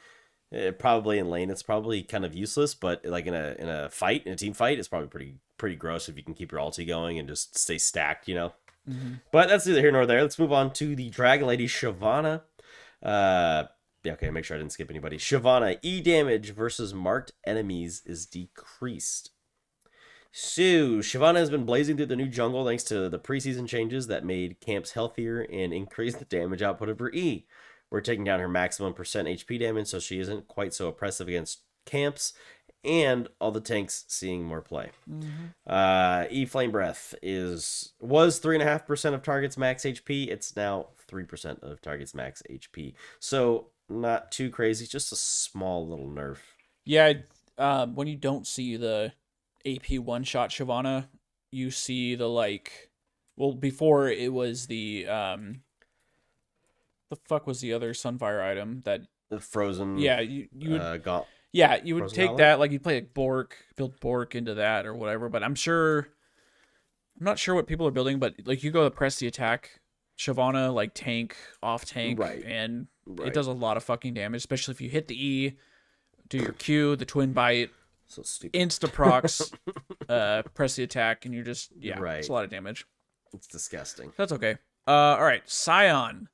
probably in lane, it's probably kind of useless, but like in a fight, in a team fight, it's probably pretty gross if you can keep your ulti going and just stay stacked, you know? Mm-hmm. But that's neither here nor there. Let's move on to the Dragon Lady Shyvana. Okay, make sure I didn't skip anybody. Shyvana, E damage versus marked enemies is decreased. So, Shyvana has been blazing through the new jungle thanks to the preseason changes that made camps healthier and increased the damage output of her E. We're taking down her maximum percent HP damage so she isn't quite so oppressive against camps, and all the tanks seeing more play. Mm-hmm. E Flame Breath was 3.5% of target's max HP. It's now 3% of target's max HP. So, not too crazy, just a small little nerf. Yeah, when you don't see the AP one-shot Shyvana, you see the before it was the fuck was the other Sunfire item that the frozen? Yeah, you would you would Frozen take Gauntlet? that, like you'd play Bork, build Bork into that or whatever. But I'm not sure what people are building, but like you go to press the attack, Shyvana like tank off tank, Right. and it does a lot of fucking damage, especially if you hit the E, do your Q, the twin bite, So stupid. insta procs, press the attack, and you're just Right. it's a lot of damage. It's disgusting. That's okay. All right, Scion.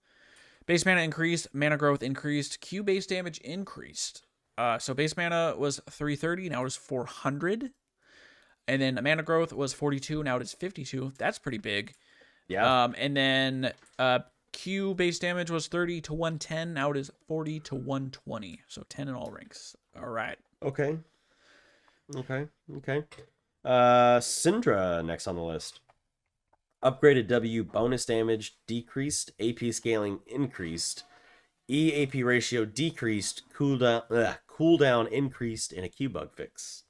Base mana increased, mana growth increased, Q base damage increased. So base mana was 330, now it is 400. And then mana growth was 42, now it is 52. That's pretty big. Yeah. And then Q base damage was 30 to 110, now it is 40 to 120. So 10 in all ranks. All right. Okay. Syndra next on the list. Upgraded W bonus damage decreased, AP scaling increased, EAP ratio decreased, cooldown increased, and a Q bug fix.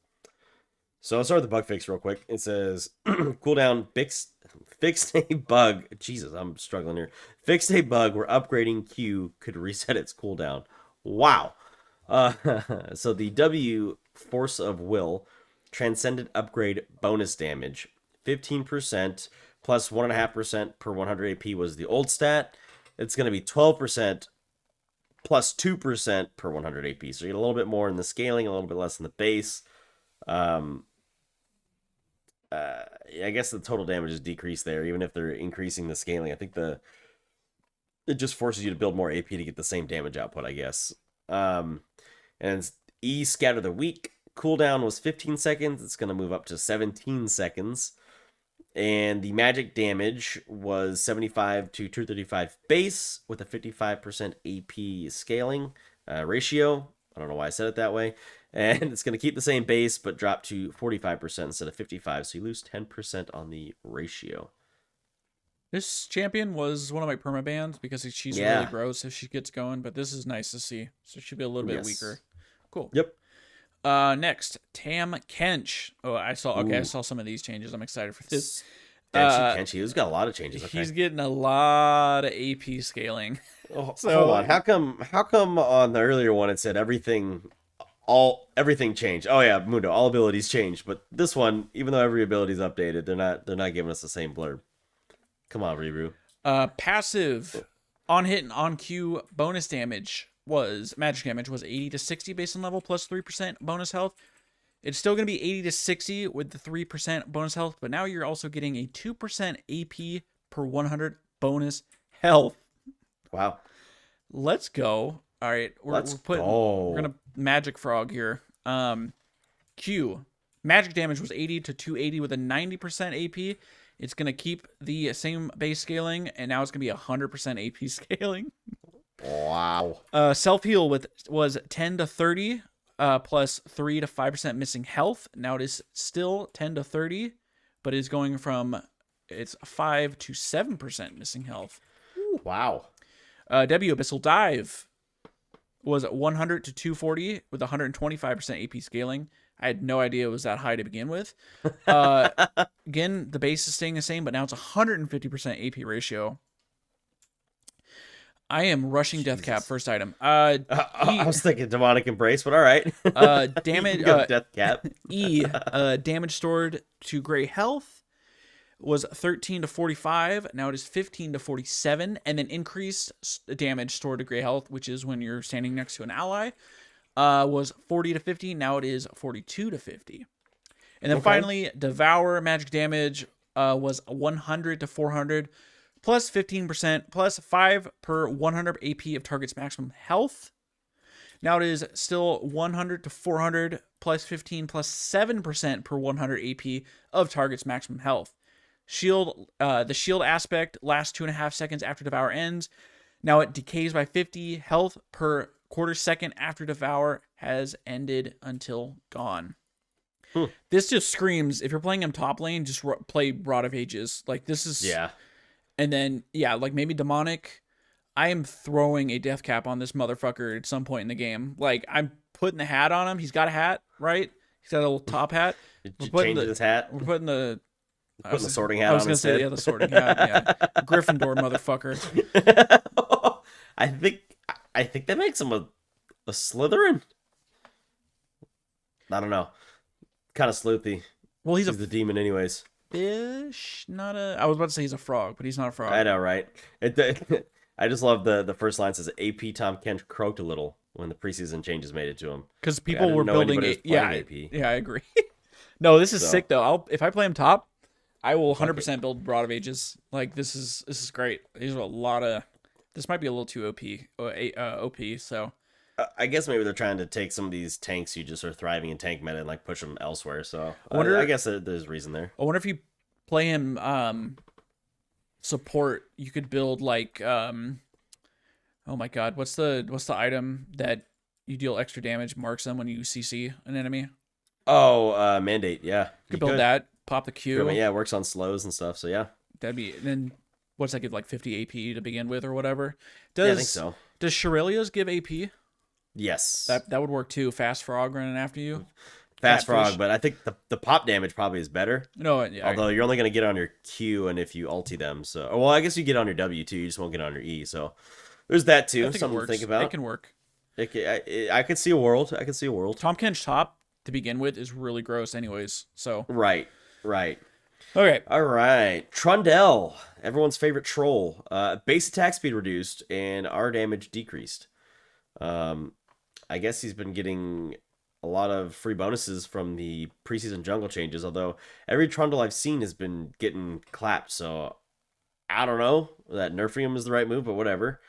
So I'll start with the bug fix real quick. It says cooldown fixed a bug. Jesus, I'm struggling here. Fixed a bug where upgrading Q could reset its cooldown. Wow. So the W Force of Will transcended upgrade bonus damage 15%. Plus 1.5% per 100 AP was the old stat. It's going to be 12% plus 2% per 100 AP. So you get a little bit more in the scaling, a little bit less in the base. I guess the total damage is decreased there, even if they're increasing the scaling. I think it just forces you to build more AP to get the same damage output, I guess. And E Scatter the Weak cooldown was 15 seconds. It's going to move up to 17 seconds. And the magic damage was 75 to 235 base with a 55% AP scaling ratio. I don't know why I said it that way. And it's going to keep the same base, but drop to 45% instead of 55. So you lose 10% on the ratio. This champion was one of my perma bans because she's really gross if she gets going, but this is nice to see. So she'll be a little bit weaker. Cool. Yep. Next, Tahm Kench. Oh, I saw some of these changes. I'm excited for this. Kench, he's got a lot of changes. Okay. He's getting a lot of AP scaling. Oh, so hold on. How come on the earlier one it said everything changed? Oh yeah, Mundo, all abilities changed. But this one, even though every ability is updated, they're not giving us the same blurb. Come on, Rebrew. Passive on hit and on Q bonus damage magic damage was 80 to 60 based on level plus 3% bonus health. It's still going to be 80 to 60 with the 3% bonus health, but now you're also getting a 2% AP per 100 bonus health. Wow. Let's go. All right, we're gonna Magic Frog here. Q magic damage was 80 to 280 with a 90% AP. It's going to keep the same base scaling, and now it's going to be 100% AP scaling. Wow. Self-heal was 10 to 30, plus 3 to 5% missing health. Now it is still 10 to 30, but it's going from, it's 5 to 7% missing health. Ooh, wow. W Abyssal Dive was 100 to 240 with 125% AP scaling. I had no idea it was that high to begin with. Again, the base is staying the same, but now it's 150% AP ratio. I am rushing Death Cap first item. I was thinking Demonic Embrace, but all right. Damage. Death Cap. Damage stored to Gray Health was 13 to 45. Now it is 15 to 47, and then increased damage stored to Gray Health, which is when you're standing next to an ally. Was 40 to 50. Now it is 42 to 50. And then finally, Devour magic damage was 100 to 400, plus 15%, plus 5 per 100 AP of target's maximum health. Now it is still 100 to 400, plus 15, plus 7% per 100 AP of target's maximum health. The shield aspect lasts 2.5 seconds after Devour ends. Now it decays by 50 health per quarter second after Devour has ended until gone. This just screams, if you're playing him top lane, just play Rod of Ages. Like, this is... Yeah. And then, like maybe Demonic. I am throwing a Death Cap on this motherfucker at some point in the game. Like, I'm putting the hat on him. He's got a hat, right? He's got a little top hat. Changing his hat? We're putting the... the sorting hat on. I was going to say, yeah, the sorting hat. Yeah. Gryffindor motherfucker. I think that makes him a Slytherin. I don't know. Kind of sleuthy. Well, he's the demon anyways. Fish, not a... I was about to say he's a frog, but he's not a frog. I know, right? I just love the first line says, AP Tahm Kench croaked a little when the preseason changes made it to him. Because people were building AP. Yeah, I agree. No, this is sick, though. If I play him top, I will 100% build Rod of Ages. Like, this is great. These are a lot of... This might be a little too OP, so... I guess maybe they're trying to take some of these tanks who just are thriving in tank meta and like push them elsewhere. So I guess there's reason there. I wonder if you play him support, you could build like oh my god, what's the item that you deal extra damage, marks them when you CC an enemy? Oh, Mandate, yeah. You could build that, pop the Q. Yeah, it works on slows and stuff. So yeah, that'd be. And then what's that give, like 50 AP to begin with or whatever? I think so. Does Shurelya's give AP? Yes, that would work too. Fast Frog running after you. Fast Frog, but I think the pop damage probably is better. No, yeah, although you're only going to get on your Q and if you ulti them. So, well, I guess you get on your W too. You just won't get on your E. So there's that too. Something to think about. It can work. I could see a world. Tahm Kench top to begin with is really gross, anyways. So right. Okay. All right. Trundle, everyone's favorite troll. Base attack speed reduced and R damage decreased. I guess he's been getting a lot of free bonuses from the preseason jungle changes, although every Trundle I've seen has been getting clapped, so I don't know that nerfing him is the right move, but whatever.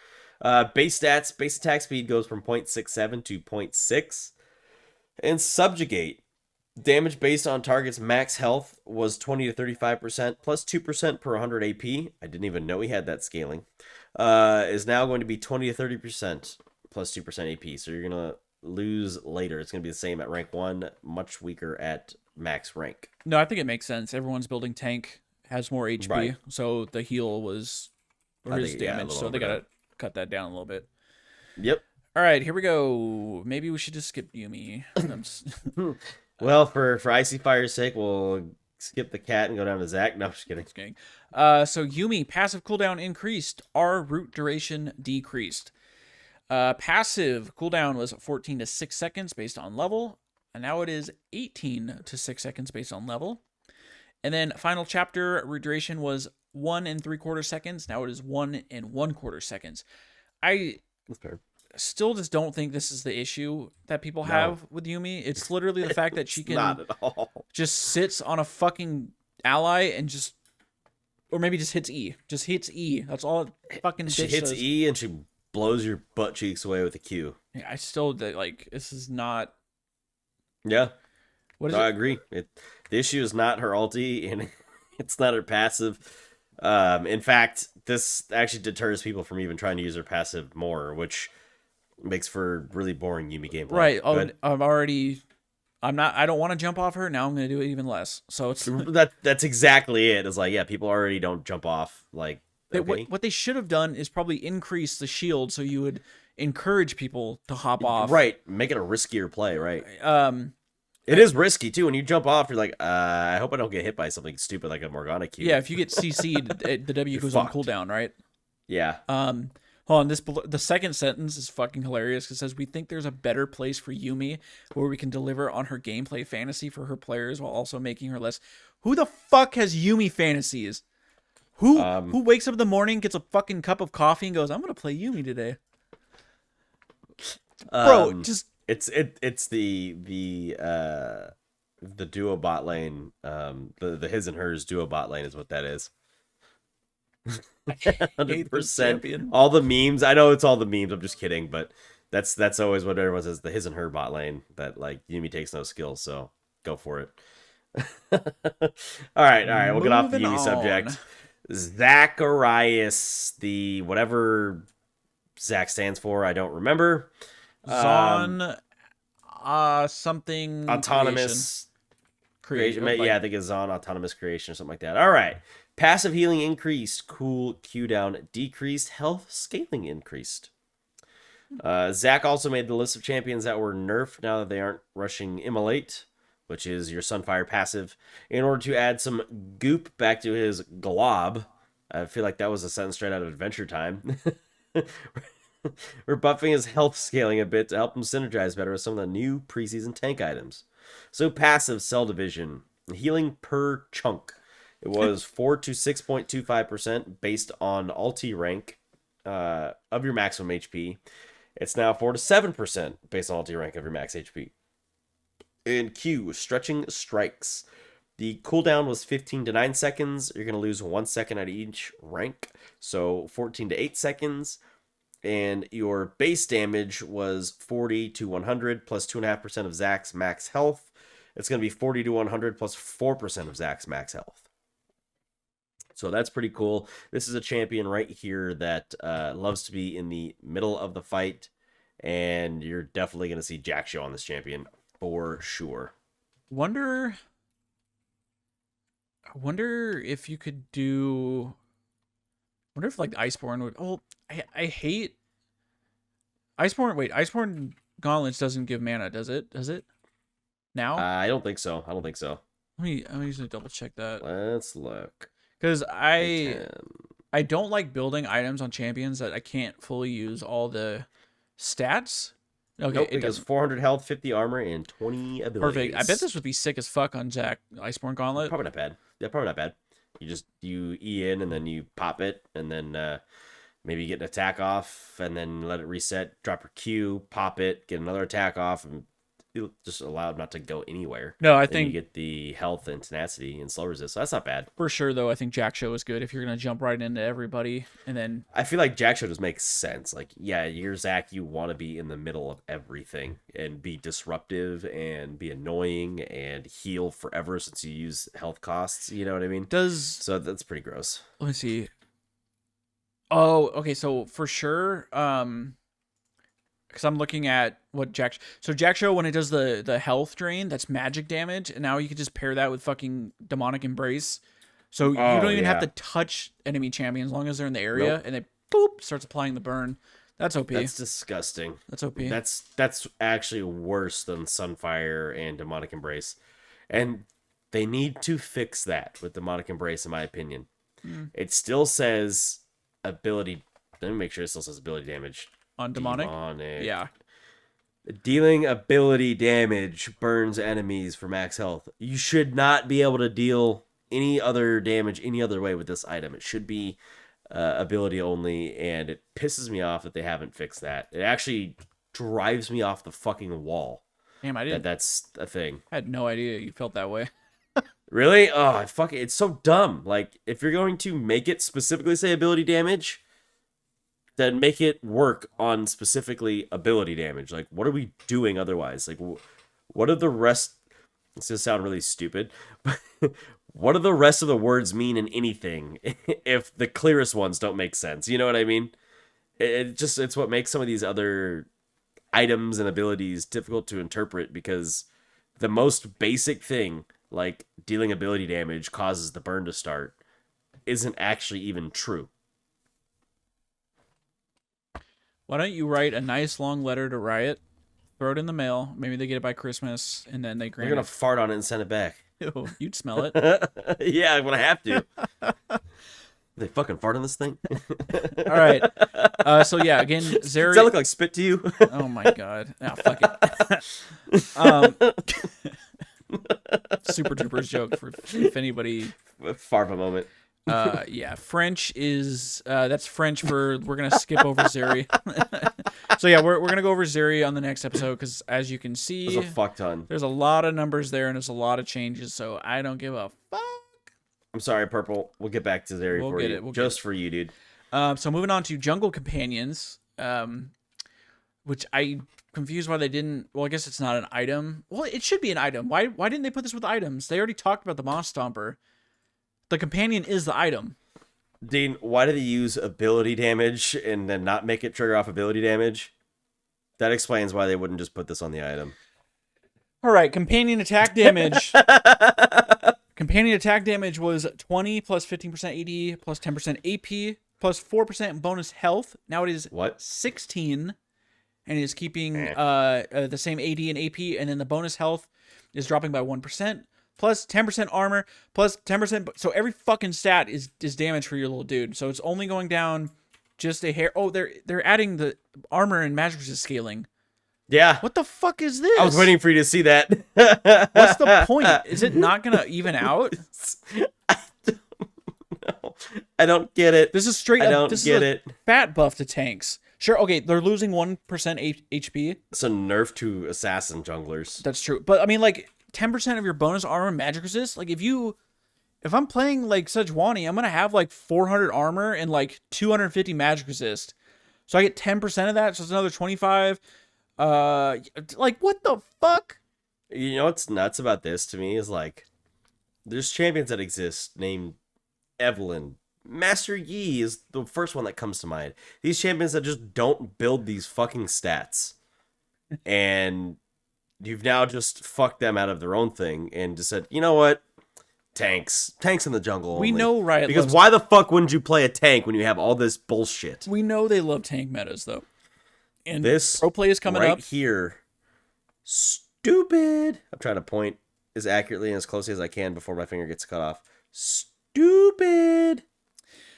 Base stats, base attack speed goes from 0.67 to 0.6. And subjugate. Damage based on target's max health was 20 to 35%, plus 2% per 100 AP. I didn't even know he had that scaling. Is now going to be 20 to 30%, plus 2% AP. So you're going to lose later. It's going to be the same at rank 1, much weaker at max rank. No, I think it makes sense. Everyone's building tank, has more HP, Right. so the heal was, or his damage, so they got to cut that down a little bit. Yep. All right, here we go. Maybe we should just skip Yuumi. Well, for Icy Fire's sake, we'll skip the cat and go down to Zac. No, I'm just kidding. Just kidding. So Yuumi, passive cooldown increased. Our root duration decreased. Passive cooldown was 14 to 6 seconds based on level. And now it is 18 to 6 seconds based on level. And then final chapter root duration was 1 3/4 seconds. Now it is 1 1/4 seconds. I still just don't think this is the issue that people have with Yuumi. It's literally the fact that she can not at all. just sits on a fucking ally and just, or maybe just hits E. Just hits E. That's all it fucking She hits does. E and she blows your butt cheeks away with a Q. Yeah, I still like this is not. Yeah. What is I it? agree. The issue is not her ulti and it's not her passive. In fact, this actually deters people from even trying to use her passive more, which makes for really boring Yuumi gameplay. Right. I don't want to jump off her. Now I'm going to do it even less. So it's that's exactly it. It's like, yeah, people already don't jump off. Like, okay. what they should have done is probably increase the shield so you would encourage people to hop off. Right. Make it a riskier play, right? It is risky too. When you jump off, you're like, I hope I don't get hit by something stupid like a Morgana Q. Yeah, if you get CC'd, the W goes on cooldown, right? Yeah. Hold on, the second sentence is fucking hilarious. It says, we think there's a better place for Yuumi where we can deliver on her gameplay fantasy for her players while also making her less. Who the fuck has Yuumi fantasies? Who wakes up in the morning, gets a fucking cup of coffee and goes, I'm going to play Yuumi today? Bro, just... It's the duo bot lane, the his and hers duo bot lane is what that is. 100%. All the memes. I know it's all the memes. I'm just kidding, but that's always what everyone says. The his and her bot lane that like Yuumi takes no skills, so go for it. all right. We'll get off the Yuumi subject. Zacharias, the whatever Zac stands for, I don't remember. Zon, something autonomous creation. Yeah, I think it's Zon autonomous creation or something like that. All right. Passive healing increased. Cool cooldown decreased. Health scaling increased. Zac also made the list of champions that were nerfed now that they aren't rushing Immolate, which is your Sunfire passive, in order to add some goop back to his glob. I feel like that was a sentence straight out of Adventure Time. We're buffing his health scaling a bit to help him synergize better with some of the new preseason tank items. So passive cell division, healing per chunk. It was 4 to 6.25% based on ulti rank of your maximum HP. It's now 4 to 7% based on ulti rank of your max HP. And Q, stretching strikes. The cooldown was 15 to 9 seconds. You're going to lose 1 second at each rank. So 14 to 8 seconds. And your base damage was 40 to 100 plus 2.5% of Zac's max health. It's going to be 40 to 100 plus 4% of Zac's max health. So that's pretty cool. This is a champion right here that loves to be in the middle of the fight. And you're definitely going to see Jak'Sho on this champion for sure. I wonder if you could do... I wonder if like Iceborne would... Oh, I hate... Iceborne... Wait, Iceborne Gauntlets doesn't give mana, does it? Does it? Now? I don't think so. Let me usually double check that. Let's look. Because I don't like building items on champions that I can't fully use all the stats. Okay, nope, it does 400 health, 50 armor, and 20 abilities. Perfect. I bet this would be sick as fuck on Zac Iceborne Gauntlet. Probably not bad. Yeah, probably not bad. You E in and then you pop it, and then maybe get an attack off and then let it reset, drop your Q, pop it, get another attack off, and it'll just allow it not to go anywhere. No, I then think you get the health and tenacity and slow resist. So that's not bad. for sure, though. I think Jack-Show is good if you're gonna jump right into everybody, and then I feel like Jack-Show just makes sense. Like, yeah, you're Zac, you want to be in the middle of everything and be disruptive and be annoying and heal forever since you use health costs. You know what I mean? So that's pretty gross. Let me see. Oh, okay. So for sure, because I'm looking at what Jack-Show, when it does the health drain, that's magic damage, and now you can just pair that with fucking demonic embrace. So you don't even have to touch enemy champions as long as they're in the area, and they boop starts applying the burn. That's OP. That's disgusting. That's OP. That's actually worse than Sunfire and Demonic Embrace, and they need to fix that with Demonic Embrace, in my opinion. It still says ability. Let me make sure it still says ability damage on demonic. Yeah. Dealing ability damage burns enemies for max health. You should not be able to deal any other damage any other way with this item. It should be ability only, and it pisses me off that they haven't fixed that. It actually drives me off the fucking wall. Damn, I didn't. That's a thing. I had no idea you felt that way. Really? Oh, it's so dumb. Like, if you're going to make it specifically say ability damage, then make it work on specifically ability damage. Like, what are we doing otherwise? Like, what are the rest... This does sound really stupid, but what do the rest of the words mean in anything if the clearest ones don't make sense? You know what I mean? It's what makes some of these other items and abilities difficult to interpret, because the most basic thing, like dealing ability damage causes the burn to start, isn't actually even true. Why don't you write a nice long letter to Riot, throw it in the mail, maybe they get it by Christmas, and then they grant They're gonna fart on it and send it back. Ew, you'd smell it. Yeah, I'm gonna have to. They fucking fart on this thing. All right. So yeah, again, Zeri. Does that look like spit to you? Oh my god. Ah, fuck it. Super Troopers joke for if anybody. Far of a moment. Yeah, French is that's French for we're gonna skip over Zeri. So yeah, we're gonna go over Zeri on the next episode, because as you can see, there's a fuck ton. There's a lot of numbers there, and there's a lot of changes. So I don't give a fuck. I'm sorry, Purple. We'll get back to Zeri for you, just for you, dude. So moving on to Jungle Companions, which I confused why they didn't. Well, I guess it's not an item. Well, it should be an item. Why didn't they put this with items? They already talked about the Moss Stomper. The companion is the item. Dean, why did they use ability damage and then not make it trigger off ability damage? That explains why they wouldn't just put this on the item. All right, companion attack damage. Companion attack damage was 20 plus 15% AD plus 10% AP plus 4% bonus health. Now it is 16, and it is keeping the same AD and AP, and then the bonus health is dropping by 1%. Plus 10% armor, plus 10%. So every fucking stat is damage for your little dude. So it's only going down just a hair. Oh, they're adding the armor and magic resist scaling. Yeah. What the fuck is this? I was waiting for you to see that. What's the point? Is it not going to even out? I don't know. I don't get it. This is straight up. I don't get it. Fat buff to tanks. Sure, okay, they're losing 1% HP. It's a nerf to assassin junglers. That's true. But I mean, like, 10% of your bonus armor and magic resist. Like, if I'm playing like Sejuani, I'm gonna have like 400 armor and like 250 magic resist. So I get 10% of that, so it's another 25. Like, what the fuck? You know what's nuts about this to me is, like, there's champions that exist named Evelynn. Master Yi is the first one that comes to mind. These champions that just don't build these fucking stats. And you've now just fucked them out of their own thing and just said, you know what? Tanks in the jungle. We know Riot because why the fuck wouldn't you play a tank when you have all this bullshit? We know they love tank metas, though. And this pro play is coming right up here. Stupid. I'm trying to point as accurately and as closely as I can before my finger gets cut off. Stupid.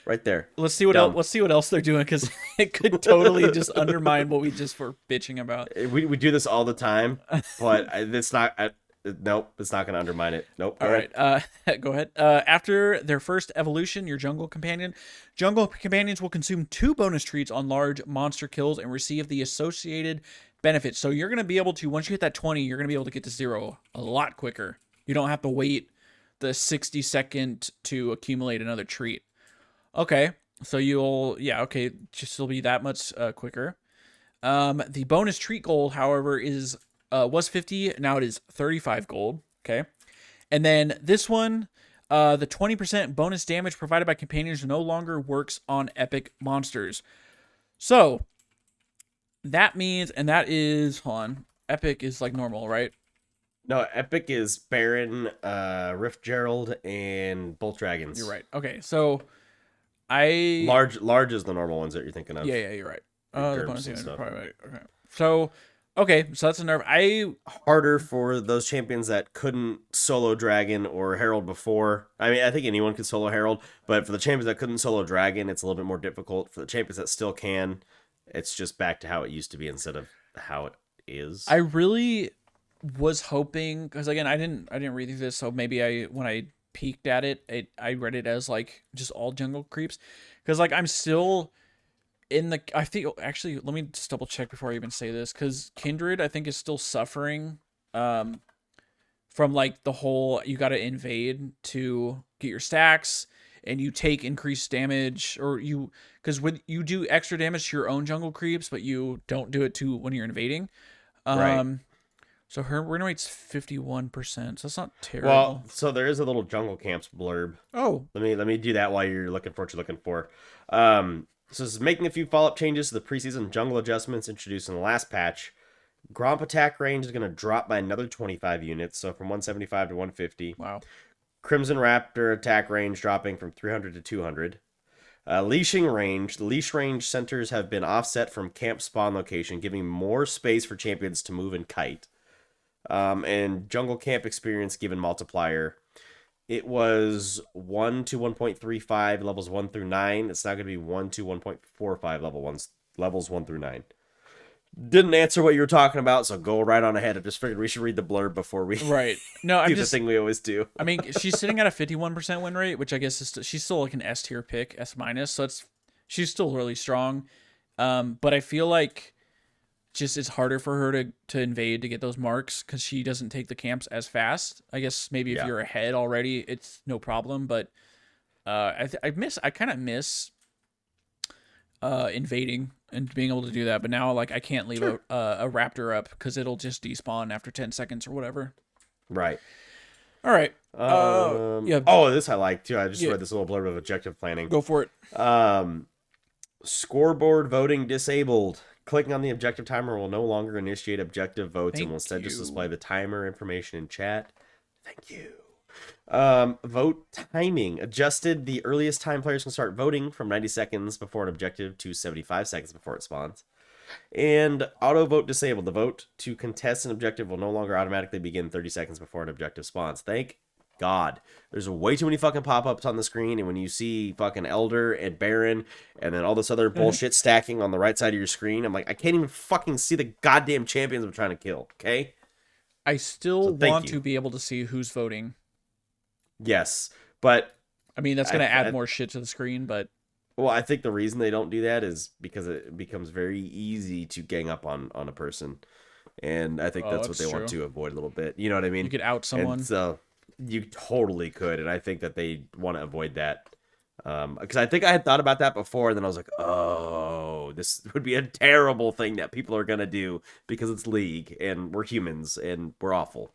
Right there. Let's see what else. Let's see what else they're doing, because it could totally just undermine what we just were bitching about. We do this all the time, but it's not. Nope, it's not going to undermine it. Nope. All right, go ahead. After their first evolution, your jungle companions will consume 2 bonus treats on large monster kills and receive the associated benefits. So you're going to be able to, once you hit that 20, you're going to be able to get to 0 a lot quicker. You don't have to wait the 60 second to accumulate another treat. Okay, so just will be that much quicker. The bonus treat gold, however, was 50. Now it is 35 gold. Okay. And then this one, the 20% bonus damage provided by companions no longer works on epic monsters. So that means, and that is, hold on, epic is like normal, right? No, epic is Baron, Rift Gerald, and Bolt Dragons. You're right. Okay, so large is the normal ones that you're thinking of. Yeah, you're right. The bonus damage, probably right. Okay. So that's a nerf. Harder for those champions that couldn't solo Dragon or Herald before. I mean, I think anyone could solo Herald, but for the champions that couldn't solo Dragon, it's a little bit more difficult. For the champions that still can, it's just back to how it used to be instead of how it is. I really was hoping, because again, I didn't read through this, so maybe when I peeked at it, I read it as like just all jungle creeps, because like I'm still I think actually, let me just double check before I even say this, because Kindred I think is still suffering from like the whole you got to invade to get your stacks, and you take increased damage, or because when you do extra damage to your own jungle creeps, but you don't do it to when you're invading. Right. So her win rate's 51%. So that's not terrible. Well, so there is a little jungle camps blurb. Oh, let me do that while you're looking for what you're looking for. So this is making a few follow-up changes to the preseason jungle adjustments introduced in the last patch. Gromp attack range is going to drop by another 25 units, so from 175 to 150. Wow. Crimson Raptor attack range dropping from 300 to 200. Leashing range. The leash range centers have been offset from camp spawn location, giving more space for champions to move and kite. And jungle camp experience given multiplier. It was 1 to 1.35 levels 1 through 9. It's now going to be 1 to 1.45 levels 1 through 9. Didn't answer what you were talking about, so go right on ahead. I just figured we should read the blurb before we No, do the thing we always do. I mean, she's sitting at a 51% win rate, which I guess she's still like an S tier pick, S minus. So she's still really strong. But I feel like just it's harder for her to invade to get those marks because she doesn't take the camps as fast. I guess maybe if you're ahead already, it's no problem. But I kind of miss invading and being able to do that. But now like I can't leave a raptor up because it'll just despawn after 10 seconds or whatever. Right. All right. Yeah. Oh, this I like too. I just read this little blurb of objective planning. Go for it. Scoreboard voting disabled. Clicking on the objective timer will no longer initiate objective votes and will instead just display the timer information in chat. Thank you. Vote timing. Adjusted the earliest time players can start voting from 90 seconds before an objective to 75 seconds before it spawns. And auto vote disabled. The vote to contest an objective will no longer automatically begin 30 seconds before an objective spawns. Thank God. There's way too many fucking pop-ups on the screen, and when you see fucking Elder and Baron and then all this other bullshit stacking on the right side of your screen, I'm like, I can't even fucking see the goddamn champions I'm trying to kill, okay? I still want to be able to see who's voting. Yes, but I mean, that's going to add more shit to the screen, but well, I think the reason they don't do that is because it becomes very easy to gang up on a person, and I think that's what they want to avoid a little bit. You know what I mean? You could out someone. And so you totally could, and I think that they want to avoid that. Because I think I had thought about that before, and then I was like, oh, this would be a terrible thing that people are going to do because it's League, and we're humans, and we're awful.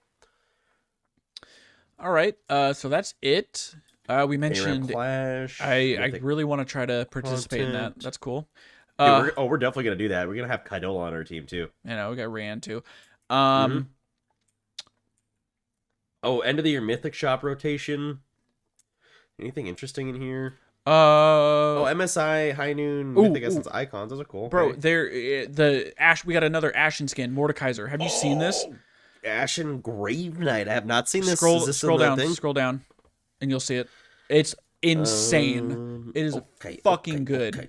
All right, so that's it. We mentioned Clash. I really want to try to participate in that. That's cool. We're definitely going to do that. We're going to have Kaidola on our team, too. You know, we got Rand, too. Oh, end of the year Mythic Shop rotation. Anything interesting in here? MSI, High Noon, Mythic Essence icons. Those are cool. Bro, the Ash. We got another Ashen skin, Mordekaiser. Have you seen this? Ashen Grave Knight. I have not seen this. Scroll down, and you'll see it. It's insane. It is fucking good. Okay.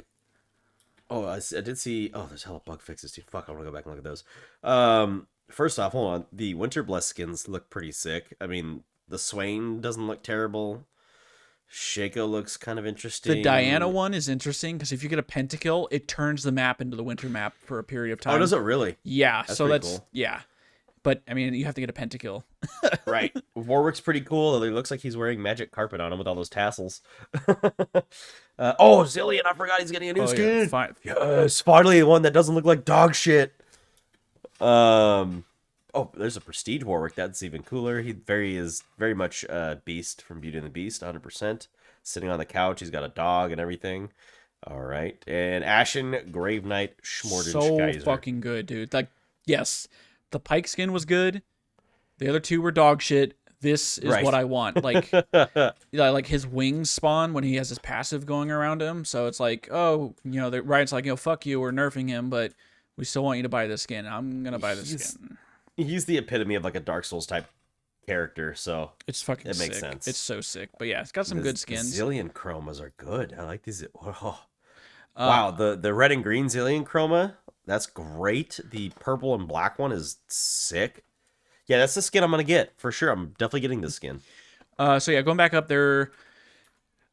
Oh, I did see. Oh, there's hella bug fixes too. Fuck, I want to go back and look at those. First off, hold on. The Winter Bless skins look pretty sick. I mean, the Swain doesn't look terrible. Shaco looks kind of interesting. The Diana one is interesting because if you get a pentakill, it turns the map into the winter map for a period of time. Oh, does it really? Yeah, that's so that's cool. Yeah. But I mean, you have to get a pentakill. Right. Warwick's pretty cool. It looks like he's wearing magic carpet on him with all those tassels. Zilean, I forgot he's getting a new skin. Yeah, yes, finally the one that doesn't look like dog shit. There's a Prestige Warwick. That's even cooler. He is very much Beast from Beauty and the Beast, 100%. Sitting on the couch, he's got a dog and everything. All right, and Ashen Grave Knight Schmordenscheiser. So fucking good, dude. Like, yes, the Pike skin was good. The other two were dog shit. This is what I want. Like, like his wings spawn when he has his passive going around him. So it's like, oh, the Riot's like, fuck you, we're nerfing him, but we still want you to buy this skin. I'm gonna buy this skin. He's the epitome of like a Dark Souls type character, so it makes sick. Sense. It's so sick. But yeah, it's got some good skins. The Zilean chromas are good. I like these. Oh. Wow, the red and green Zilean chroma, that's great. The purple and black one is sick. Yeah, that's the skin I'm gonna get for sure. I'm definitely getting this skin. So yeah, going back up there.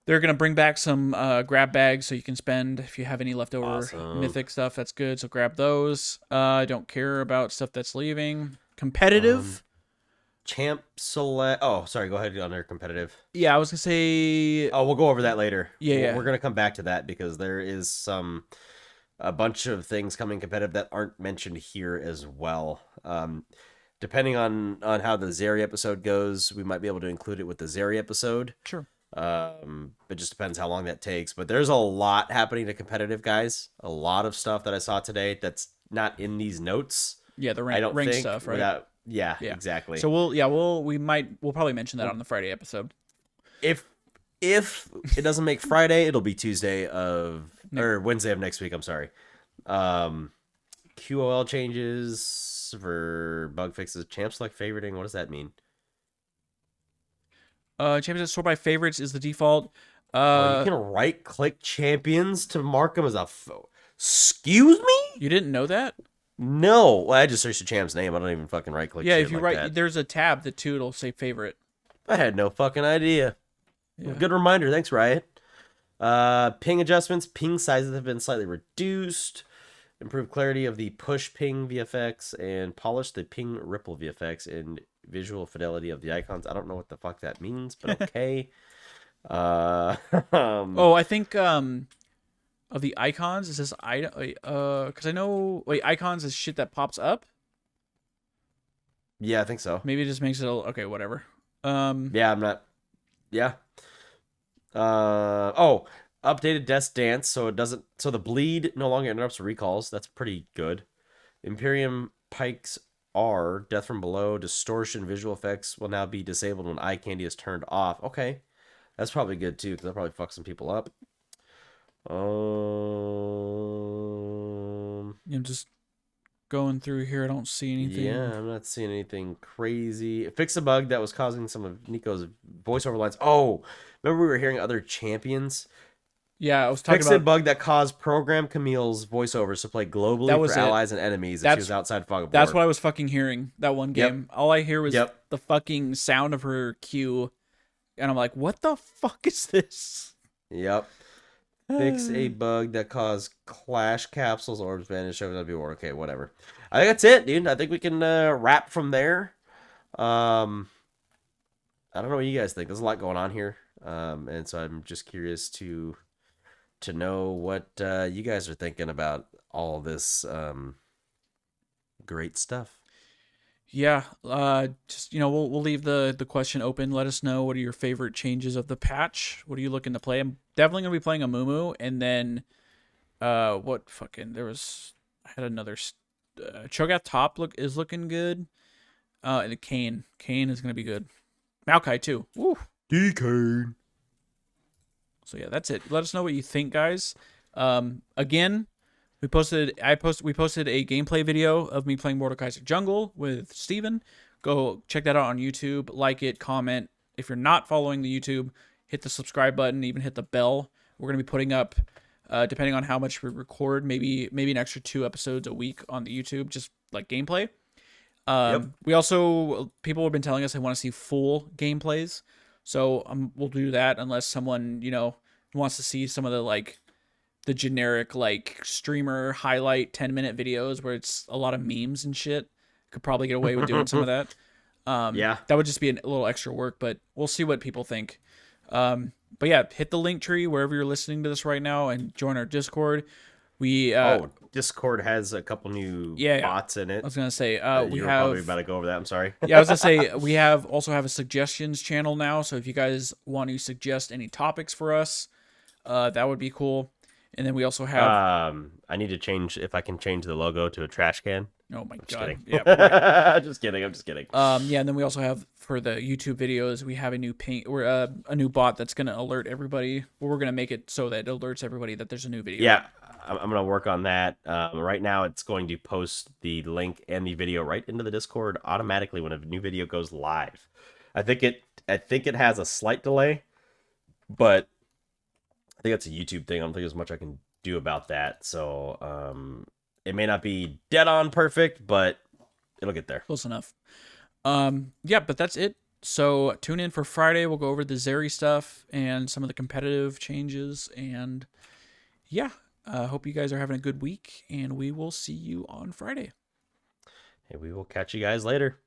They're going to bring back some grab bags so you can spend if you have any leftover mythic stuff. That's good. So grab those. I don't care about stuff that's leaving. Competitive. Champ select. Oh, sorry. Go ahead on their competitive. Yeah, I was going to say. Oh, we'll go over that later. Yeah. We're going to come back to that because there is a bunch of things coming competitive that aren't mentioned here as well. Depending on how the Zeri episode goes, we might be able to include it with the Zeri episode. Sure. It just depends how long that takes, but there's a lot happening to competitive, guys. A lot of stuff that I saw today that's not in these notes. Yeah, the rank stuff, right? Yeah, exactly. So we'll probably mention that on the Friday episode. If it doesn't make Friday, it'll be Tuesday or Wednesday of next week. I'm sorry. QOL changes for bug fixes. Champ select favoriting. What does that mean? Champions sort by favorites is the default. You can right click champions to mark them as a excuse me? You didn't know that? No. Well, I just searched the champ's name. I don't even fucking right click. Yeah, if you there's a tab that too, it'll say favorite. I had no fucking idea. Yeah. Good reminder. Thanks, Riot. Ping adjustments. Ping sizes have been slightly reduced. Improve clarity of the push ping VFX and polish the ping ripple VFX and visual fidelity of the icons. I don't know what the fuck that means, but okay. I think of the icons, it says because I know icons is shit that pops up. Yeah, I think so. Maybe it just makes it okay, whatever. Yeah, I'm not. Yeah. Updated Death Dance, so the bleed no longer interrupts recalls. That's pretty good. Imperium Pikes R, Death from Below, distortion visual effects will now be disabled when eye candy is turned off. Okay. That's probably good too, because that'll probably fuck some people up. I'm just going through here. I don't see anything. Yeah, I'm not seeing anything crazy. Fix a bug that was causing some of Nico's voiceover lines. Oh, remember we were hearing other champions? Yeah, I was talking about... Fix a bug that caused Program Camille's voiceovers to play globally for allies and enemies if she was outside Fog of War. That's what I was fucking hearing that one game. Yep. All I hear was the fucking sound of her cue, and I'm like, what the fuck is this? Yep. Fix a bug that caused Clash Capsules, Orbs, Vanish, WWR. Okay, whatever. I think that's it, dude. I think we can wrap from there. I don't know what you guys think. There's a lot going on here. And so I'm just curious to know what you guys are thinking about all this great stuff. Yeah, just we'll leave the question open. Let us know, what are your favorite changes of the patch? What are you looking to play? I'm definitely gonna be playing a Mumu, and then I had another Cho'Gath top is looking good. And the Kayn is gonna be good. Maokai too. Woo. DK. So yeah, that's it. Let us know what you think, guys. Again, we posted a gameplay video of me playing Mordekaiser Jungle with Steven. Go check that out on YouTube. Like it, comment. If you're not following the YouTube, hit the subscribe button, even hit the bell. We're going to be putting up, depending on how much we record, maybe an extra 2 episodes a week on the YouTube, just like gameplay. Yep. We also, people have been telling us they want to see full gameplays, so we'll do that unless someone wants to see some of the like the generic like streamer highlight 10-minute videos where it's a lot of memes and shit. Could probably get away with doing some of that. Yeah. That would just be a little extra work, but we'll see what people think. But yeah, hit the link tree wherever you're listening to this right now and join our Discord. We Discord has a couple new bots in it. I was gonna say we you were have probably about to go over that. I'm sorry. yeah, I was gonna say we also have a suggestions channel now. So if you guys want to suggest any topics for us, that would be cool. And then we also have I need to change if I can change the logo to a trash can. Oh my Just god. kidding. Yeah. Right. I'm just kidding. Yeah, and then we also have for the YouTube videos, we have a new a new bot that's gonna alert everybody. Well, we're gonna make it so that it alerts everybody that there's a new video. Yeah, I'm gonna work on that. Right now, it's going to post the link and the video right into the Discord automatically when a new video goes live. I think it has a slight delay, but I think that's a YouTube thing. I don't think there's much I can do about that. So it may not be dead on perfect, but it'll get there. Close enough. Yeah, but that's it. So tune in for Friday. We'll go over the Zeri stuff and some of the competitive changes. And yeah, hope you guys are having a good week. And we will see you on Friday. Hey, we will catch you guys later.